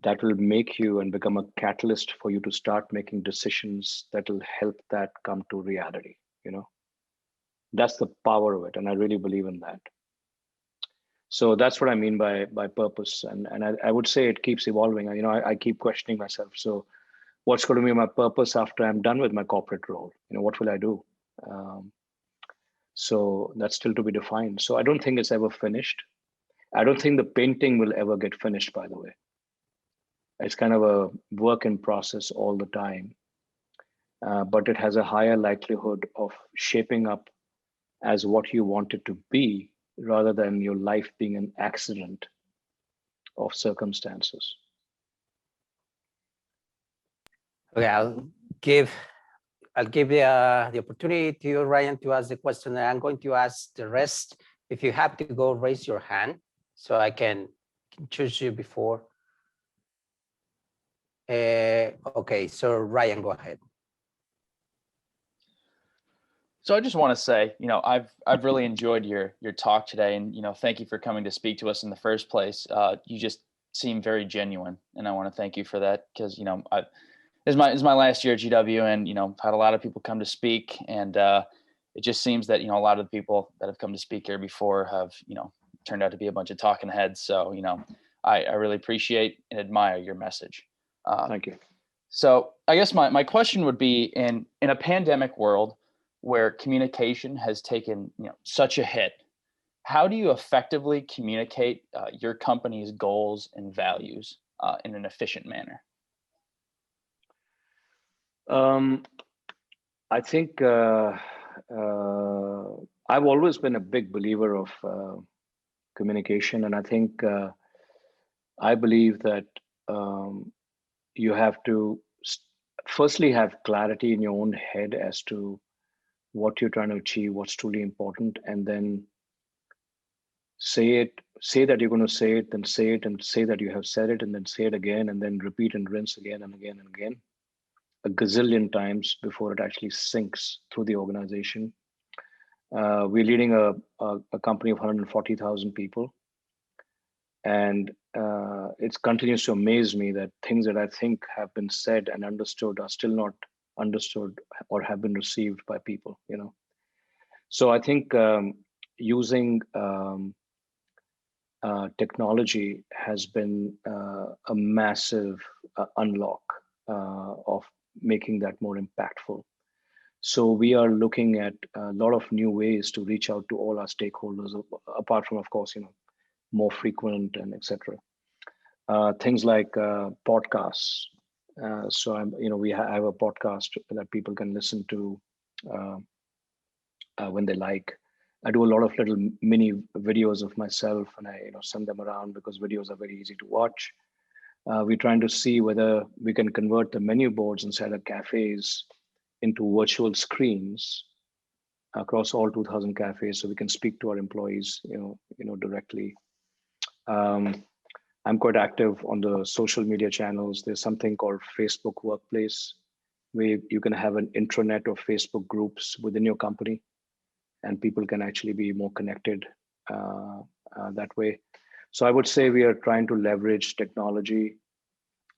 that will make you and become a catalyst for you to start making decisions that will help that come to reality. That's the power of it, and I really believe in that. So that's what I mean by purpose, and I would say it keeps evolving. I keep questioning myself. So what's going to be my purpose after I'm done with my corporate role? What will I do? So that's still to be defined. So I don't think it's ever finished. I don't think the painting will ever get finished, by the way. It's kind of a work in process all the time, but it has a higher likelihood of shaping up as what you want it to be, rather than your life being an accident of circumstances. Okay, I'll give the opportunity to you, Ryan, to ask the question, and I'm going to ask the rest. If you have to go, raise your hand so I can choose you before. Okay, so Ryan, go ahead. So I just want to say, I've really enjoyed your talk today, and thank you for coming to speak to us in the first place. You just seem very genuine, and I want to thank you for that, because this is my last year at GW, and I've had a lot of people come to speak, and it just seems that a lot of the people that have come to speak here before have turned out to be a bunch of talking heads. So I really appreciate and admire your message. Thank you. So I guess my question would be, in a pandemic world where communication has taken such a hit, how do you effectively communicate your company's goals and values in an efficient manner? I think I've always been a big believer of communication, and I think I believe that you have to firstly have clarity in your own head as to what you're trying to achieve, what's truly important, and then say that you're going to say it, then say it, and say that you have said it, and then say it again, and then repeat and rinse again and again and again, a gazillion times before it actually sinks through the organization. We're leading a company of 140,000 people. And it continues to amaze me that things that I think have been said and understood are still not understood or have been received by people, you know. So I think using technology has been a massive unlock of making that more impactful. So we are looking at a lot of new ways to reach out to all our stakeholders, apart from, of course, you know, more frequent and etc. Things like podcasts. So I have a podcast that people can listen to when they like. I do a lot of little mini videos of myself, and I send them around because videos are very easy to watch. We're trying to see whether we can convert the menu boards inside our cafes into virtual screens across all 2,000 cafes, so we can speak to our employees, directly. I'm quite active on the social media channels. There's something called Facebook Workplace, where you can have an intranet of Facebook groups within your company, and people can actually be more connected that way. So I would say we are trying to leverage technology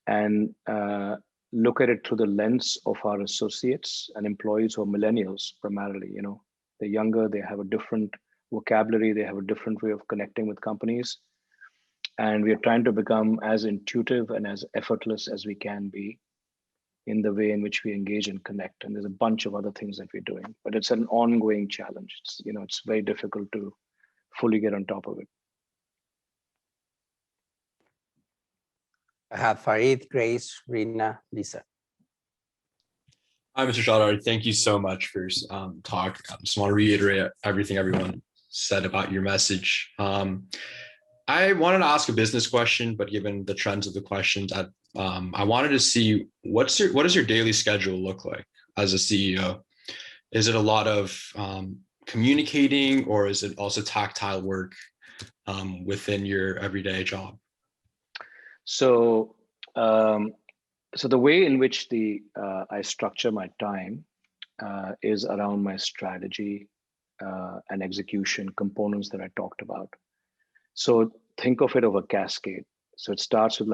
and look at it through the lens of our associates and employees who are millennials primarily. They're younger, they have a different vocabulary, they have a different way of connecting with companies. And we are trying to become as intuitive and as effortless as we can be in the way in which we engage and connect. And there's a bunch of other things that we're doing, but it's an ongoing challenge. It's very difficult to fully get on top of it. I have Farid, Grace, Rina, Lisa. Hi, Mr. Chaudhary. Thank you so much for your talk. I just want to reiterate everything everyone said about your message. I wanted to ask a business question, but given the trends of the questions, I wanted to see what does your daily schedule look like as a CEO? Is it a lot of communicating, or is it also tactile work within your everyday job? So the way in which I structure my time is around my strategy and execution components that I talked about. So think of it of a cascade. So it starts with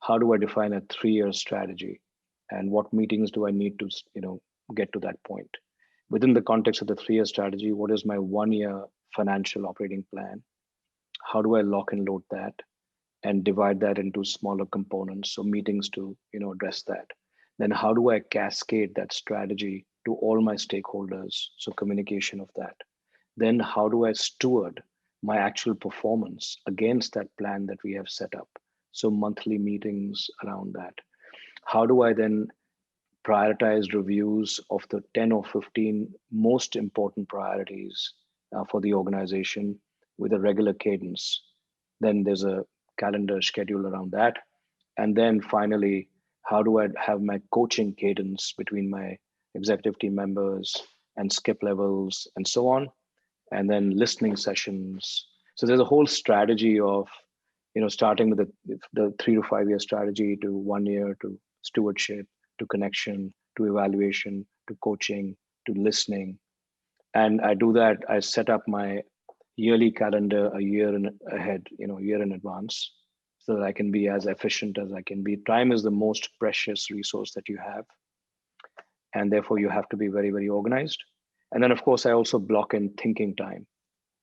how do I define a 3-year strategy, and what meetings do I need to get to that point? Within the context of the 3-year strategy, what is my 1-year financial operating plan? How do I lock and load that and divide that into smaller components, so meetings to address that? Then how do I cascade that strategy to all my stakeholders, so communication of that? Then how do I steward my actual performance against that plan that we have set up, so monthly meetings around that? How do I then prioritize reviews of the 10 or 15 most important priorities for the organization with a regular cadence? Then there's a calendar schedule around that. And then finally, how do I have my coaching cadence between my executive team members and skip levels and so on? And then listening sessions. So there's a whole strategy of, starting with the 3 to 5 year strategy, to 1 year, to stewardship, to connection, to evaluation, to coaching, to listening. And I do that. I set up my yearly calendar a year ahead, a year in advance, so that I can be as efficient as I can be. Time is the most precious resource that you have, and therefore you have to be very, very organized. And then, of course, I also block in thinking time,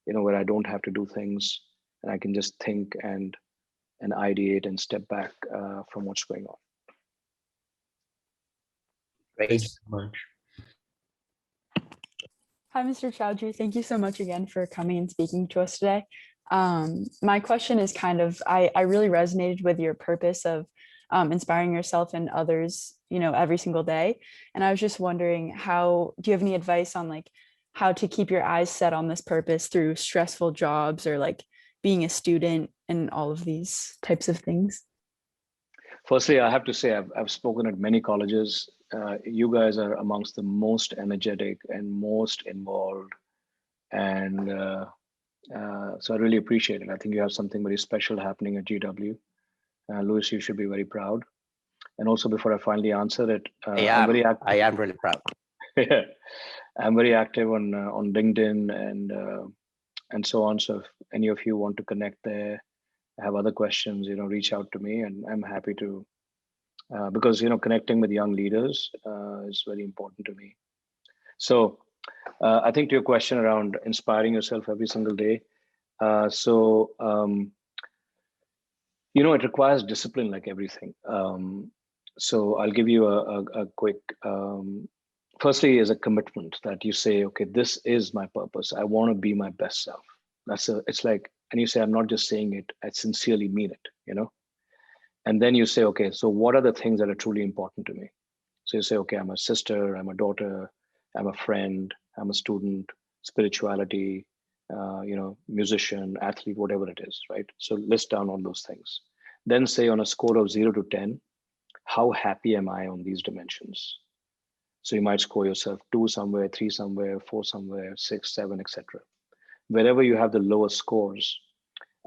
where I don't have to do things, and I can just think and ideate and step back from what's going on. Thank you so much. Hi, Mr. Chaudhary. Thank you so much again for coming and speaking to us today. My question is I really resonated with your purpose of inspiring yourself and others, every single day. And I was just wondering, do you have any advice on how to keep your eyes set on this purpose through stressful jobs, or being a student and all of these types of things? Firstly, I have to say I've spoken at many colleges. You guys are amongst the most energetic and most involved. And so I really appreciate it. I think you have something very special happening at GW. Luis, you should be very proud. And also, before I finally answer it, I am really proud. I'm very active on LinkedIn and so on. So if any of you want to connect there, have other questions, reach out to me, and I'm happy to, because connecting with young leaders is very important to me. So I think to your question around inspiring yourself every single day. It requires discipline like everything. So I'll give you a quick, firstly is a commitment that you say, okay, this is my purpose. I want to be my best self. It's like, and you say, I'm not just saying it, I sincerely mean it, And then you say, okay, so what are the things that are truly important to me? So you say, okay, I'm a sister, I'm a daughter, I'm a friend, I'm a student, spirituality, musician, athlete, whatever it is, right? So list down all those things. Then say on a score of 0 to 10, how happy am I on these dimensions? So you might score yourself 2 somewhere, 3 somewhere, 4 somewhere, 6, 7, etc. Wherever you have the lowest scores,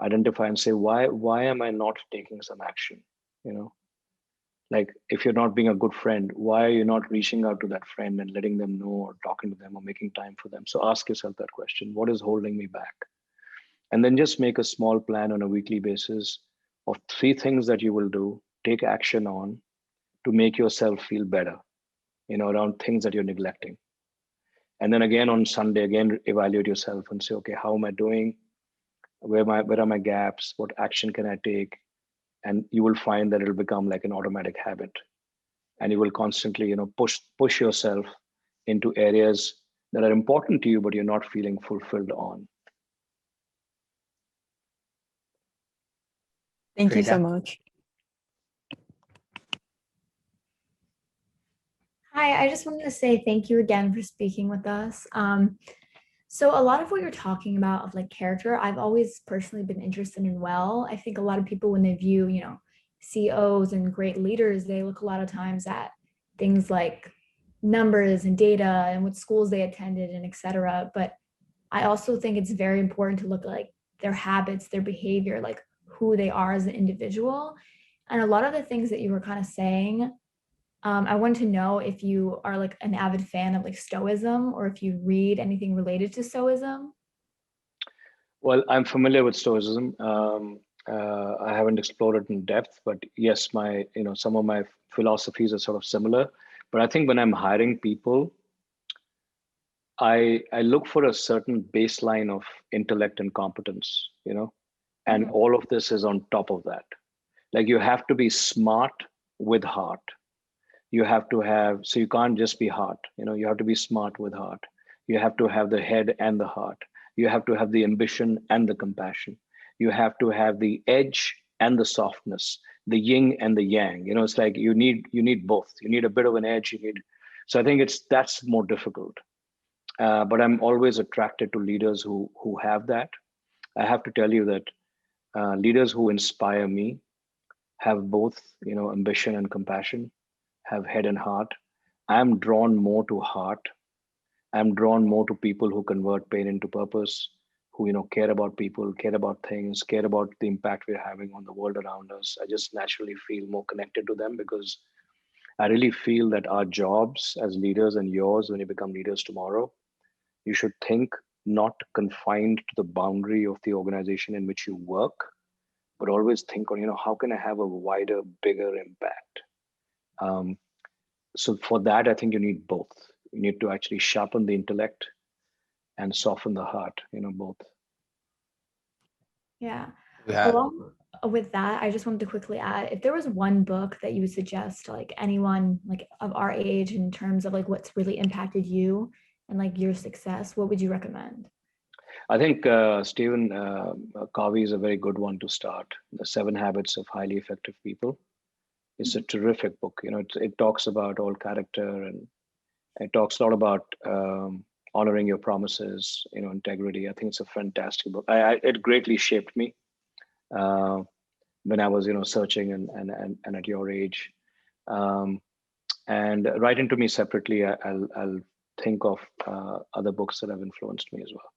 identify and say, why am I not taking some action? Like if you're not being a good friend, why are you not reaching out to that friend and letting them know or talking to them or making time for them? So ask yourself that question, what is holding me back? And then just make a small plan on a weekly basis of 3 things that you will do, take action on to make yourself feel better, around things that you're neglecting. And then again on Sunday, again, evaluate yourself and say, okay, how am I doing? Where are my gaps? What action can I take? And you will find that it'll become like an automatic habit. And you will constantly, push yourself into areas that are important to you, but you're not feeling fulfilled on. Thank you so much. Hi, I just wanted to say thank you again for speaking with us. So a lot of what you're talking about of like character, I've always personally been interested in. I think a lot of people, when they view, CEOs and great leaders, they look a lot of times at things like numbers and data and what schools they attended and etc. But I also think it's very important to look at like their habits, their behavior, like who they are as an individual. And a lot of the things that you were kind of saying, I wanted to know if you are like an avid fan of like Stoicism or if you read anything related to Stoicism. Well, I'm familiar with Stoicism. I haven't explored it in depth, but yes, some of my philosophies are sort of similar. But I think when I'm hiring people, I look for a certain baseline of intellect and competence, and all of this is on top of that. Like you have to be smart with heart. You have to have, so you can't just be heart, you have to be smart with heart. You have to have the head and the heart. You have to have the ambition and the compassion. You have to have the edge and the softness, the yin and the yang. It's like you need both. You need a bit of an edge. So I think that's more difficult. But I'm always attracted to leaders who have that. I have to tell you that leaders who inspire me have both, ambition and compassion, have head and heart. I'm drawn more to heart. I'm drawn more to people who convert pain into purpose, who care about people, care about things, care about the impact we're having on the world around us. I just naturally feel more connected to them because I really feel that our jobs as leaders and yours, when you become leaders tomorrow, you should think not confined to the boundary of the organization in which you work, but always think on, how can I have a wider, bigger impact? So for that, I think you need both. You need to actually sharpen the intellect and soften the heart, both. Yeah. Along with that, I just wanted to quickly add, if there was one book that you would suggest to like anyone like of our age in terms of like what's really impacted you and like your success, what would you recommend? I think Stephen Covey is a very good one to start. The 7 Habits of Highly Effective People. It's a terrific book. It talks about all character, and it talks a lot about honoring your promises, integrity. I think it's a fantastic book. It greatly shaped me when I was, searching and at your age. And write into me separately. I'll think of other books that have influenced me as well.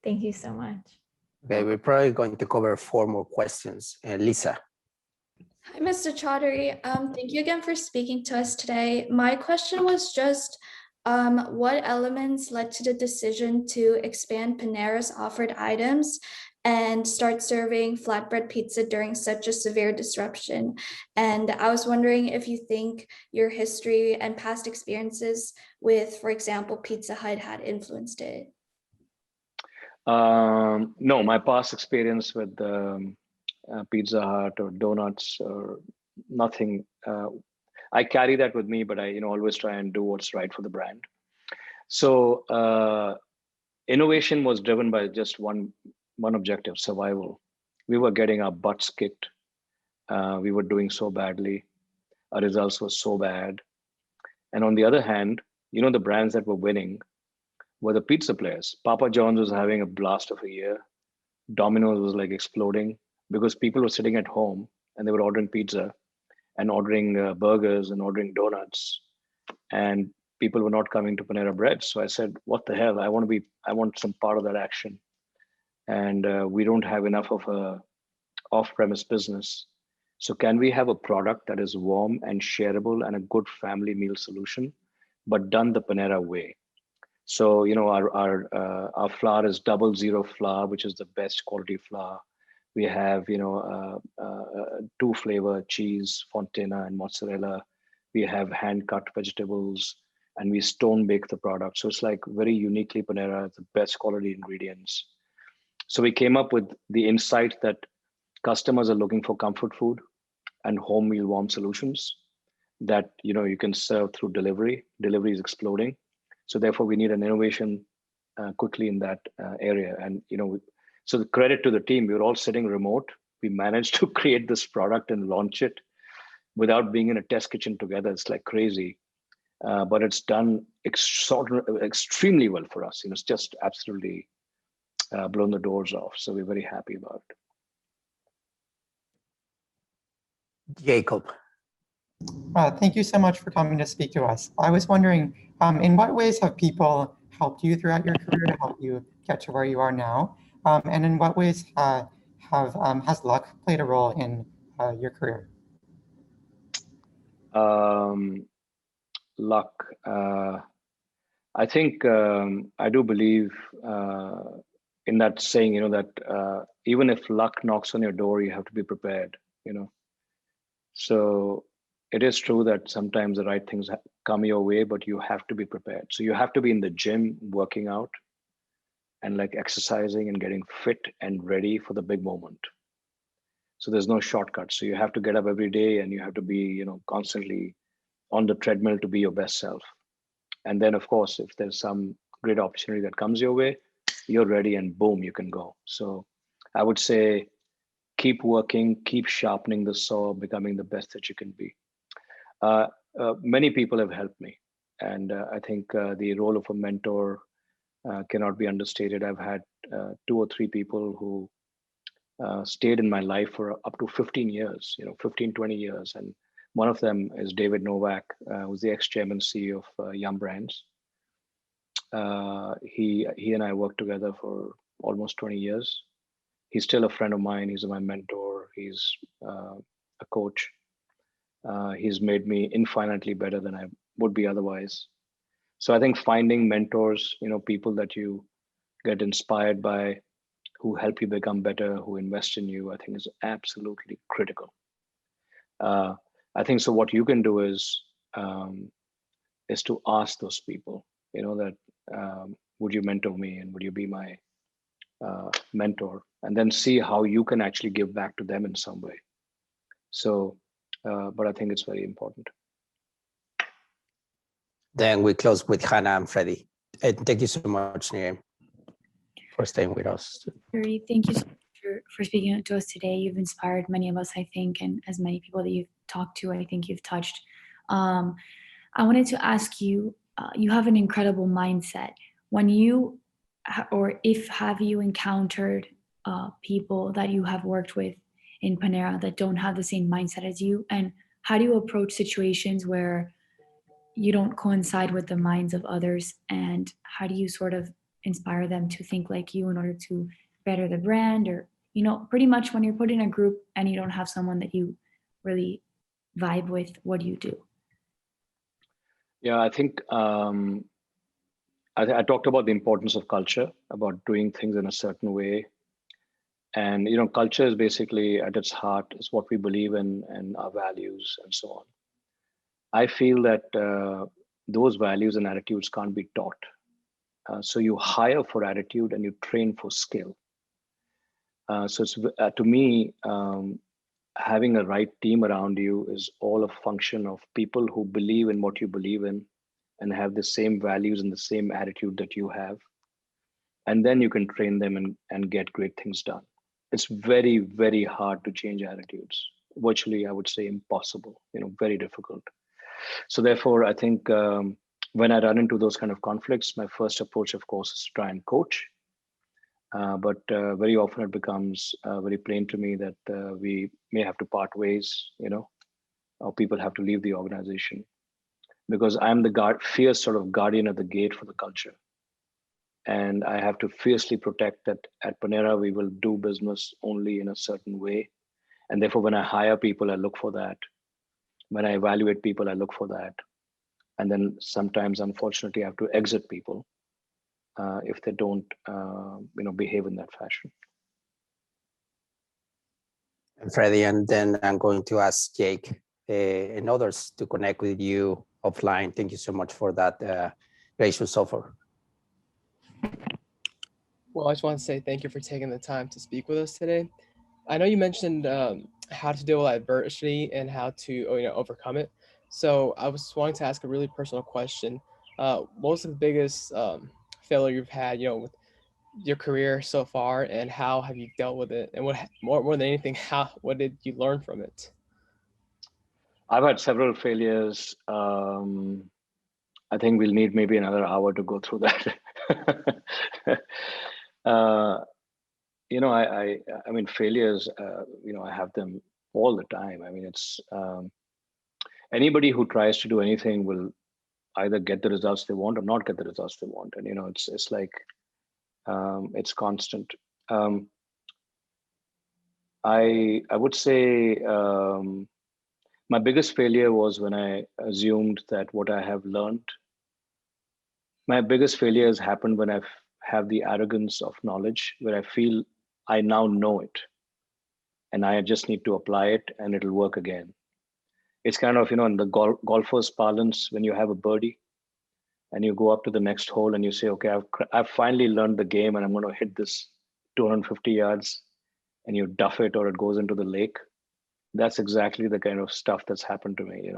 Thank you so much. Okay, we're probably going to cover 4 more questions. Lisa. Hi, Mr. Chaudhary. Thank you again for speaking to us today. My question was just, What elements led to the decision to expand Panera's offered items and start serving flatbread pizza during such a severe disruption? And I was wondering if you think your history and past experiences with, for example, Pizza Hut had influenced it. No, my past experience with Pizza Hut or donuts or nothing. I carry that with me, but I always try and do what's right for the brand. So innovation was driven by just one objective: survival. We were getting our butts kicked. We were doing so badly. Our results were so bad. And on the other hand, the brands that were winning were the pizza players. Papa John's was having a blast of a year. Domino's was like exploding because people were sitting at home and they were ordering pizza and ordering burgers and ordering donuts, and people were not coming to Panera Bread. So I said, what the hell? I want some part of that action. And we don't have enough of a off-premise business. So can we have a product that is warm and shareable and a good family meal solution, but done the Panera way? So, our flour is 00 flour, which is the best quality flour. We have, 2 flavor cheese, fontina and mozzarella. We have hand cut vegetables, and we stone bake the product. So it's like very uniquely Panera, the best quality ingredients. So we came up with the insight that customers are looking for comfort food and home meal warm solutions that, you can serve through delivery. Delivery is exploding. So therefore we need an innovation quickly in that area. And, so the credit to the team, we were all sitting remote. We managed to create this product and launch it without being in a test kitchen together. It's like crazy, but it's done extremely well for us. It's just absolutely blown the doors off. So we're very happy about it. Jacob. Thank you so much for coming to speak to us. I was wondering, in what ways have people helped you throughout your career to help you get to where you are now? And in what ways has luck played a role in your career? Luck. I think I do believe in that saying, that even if luck knocks on your door, you have to be prepared, So it is true that sometimes the right things come your way, but you have to be prepared. So you have to be in the gym working out and like exercising and getting fit and ready for the big moment. So there's no shortcut. So you have to get up every day and you have to be, constantly on the treadmill to be your best self. And then of course, if there's some great opportunity that comes your way, you're ready and boom, you can go. So I would say, keep working, keep sharpening the saw, becoming the best that you can be. Many people have helped me. And I think the role of a mentor cannot be understated. I've had 2 or 3 people who stayed in my life for up to 15 years, 15, 20 years. And one of them is David Novak, who's the ex-chairman CEO of Yum Brands. He and I worked together for almost 20 years. He's still a friend of mine. He's my mentor. He's a coach. He's made me infinitely better than I would be otherwise. So I think finding mentors, people that you get inspired by, who help you become better, who invest in you, I think is absolutely critical. I think so. What you can do is to ask those people, that would you mentor me and would you be my mentor, and then see how you can actually give back to them in some way. So, but I think it's very important. Then we close with Hannah and Freddie. And thank you so much, Niren, for staying with us. Thank you so much for speaking to us today. You've inspired many of us, I think, and as many people that you've talked to, I think you've touched. I wanted to ask you, you have an incredible mindset. When you, or if have you encountered people that you have worked with in Panera that don't have the same mindset as you? And how do you approach situations where you don't coincide with the minds of others? And how do you sort of inspire them to think like you in order to better the brand? Or, pretty much when you're put in a group and you don't have someone that you really vibe with, what do you do? Yeah, I think I talked about the importance of culture, about doing things in a certain way. And, culture is basically at its heart is what we believe in and our values and so on. I feel that those values and attitudes can't be taught. So you hire for attitude and you train for skill. So it's, to me, having a right team around you is all a function of people who believe in what you believe in and have the same values and the same attitude that you have. And then you can train them and get great things done. It's very, very hard to change attitudes. Virtually, I would say impossible, very difficult. So therefore, I think when I run into those kind of conflicts, my first approach, of course, is to try and coach. But very often it becomes very plain to me that we may have to part ways, or people have to leave the organization, because I'm the fierce sort of guardian at the gate for the culture. And I have to fiercely protect that at Panera, we will do business only in a certain way. And therefore, when I hire people, I look for that. When I evaluate people, I look for that. And then sometimes, unfortunately, I have to exit people if they don't, behave in that fashion. And Freddie, and then I'm going to ask Jake and others to connect with you offline. Thank you so much for that gracious offer. Well, I just want to say thank you for taking the time to speak with us today. I know you mentioned how to deal with adversity and how to overcome it. So I was wanting to ask a really personal question. What was the biggest failure you've had, with your career so far, and how have you dealt with it? And what more than anything, what did you learn from it? I've had several failures. I think we'll need maybe another hour to go through that. I mean, failures, I have them all the time. I mean, it's anybody who tries to do anything will either get the results they want or not get the results they want. And, it's like, it's constant. I would say my biggest failure was when I assumed that what I have learned. My biggest failure has happened when I have the arrogance of knowledge, where I feel I now know it and I just need to apply it and it'll work again. It's kind of, in the golfer's parlance, when you have a birdie and you go up to the next hole and you say, okay, I've finally learned the game and I'm going to hit this 250 yards, and you duff it or it goes into the lake. That's exactly the kind of stuff that's happened to me,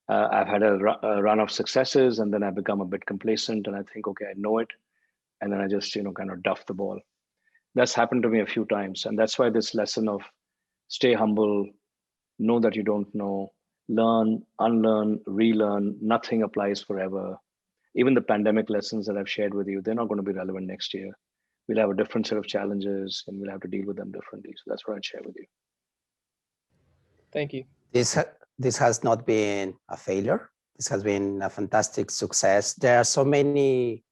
I've had a run of successes, and then I become a bit complacent and I think, okay, I know it. And then I just, kind of duff the ball. That's happened to me a few times. And that's why this lesson of stay humble, know that you don't know, learn, unlearn, relearn, nothing applies forever. Even the pandemic lessons that I've shared with you, they're not going to be relevant next year. We'll have a different set of challenges and we'll have to deal with them differently. So that's what I'd share with you. Thank you. This has not been a failure. This has been a fantastic success. There are so many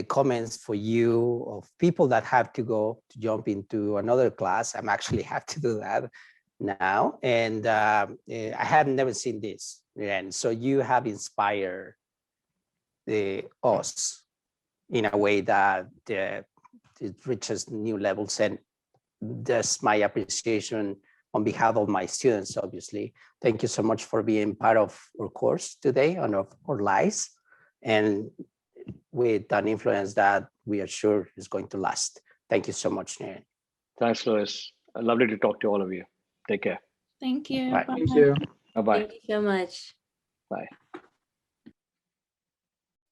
comments for you of people that have to jump into another class. I'm actually have to do that now. And I have never seen this. And so you have inspired us in a way that it reaches new levels. And that's my appreciation on behalf of my students, obviously. Thank you so much for being part of our course today on our lives, and with an influence that we are sure is going to last. Thank you so much, Niren. Thanks, Luis. Lovely to talk to all of you. Take care. Thank you. Bye. Bye. Thank you. Bye-bye. Thank you so much. Bye.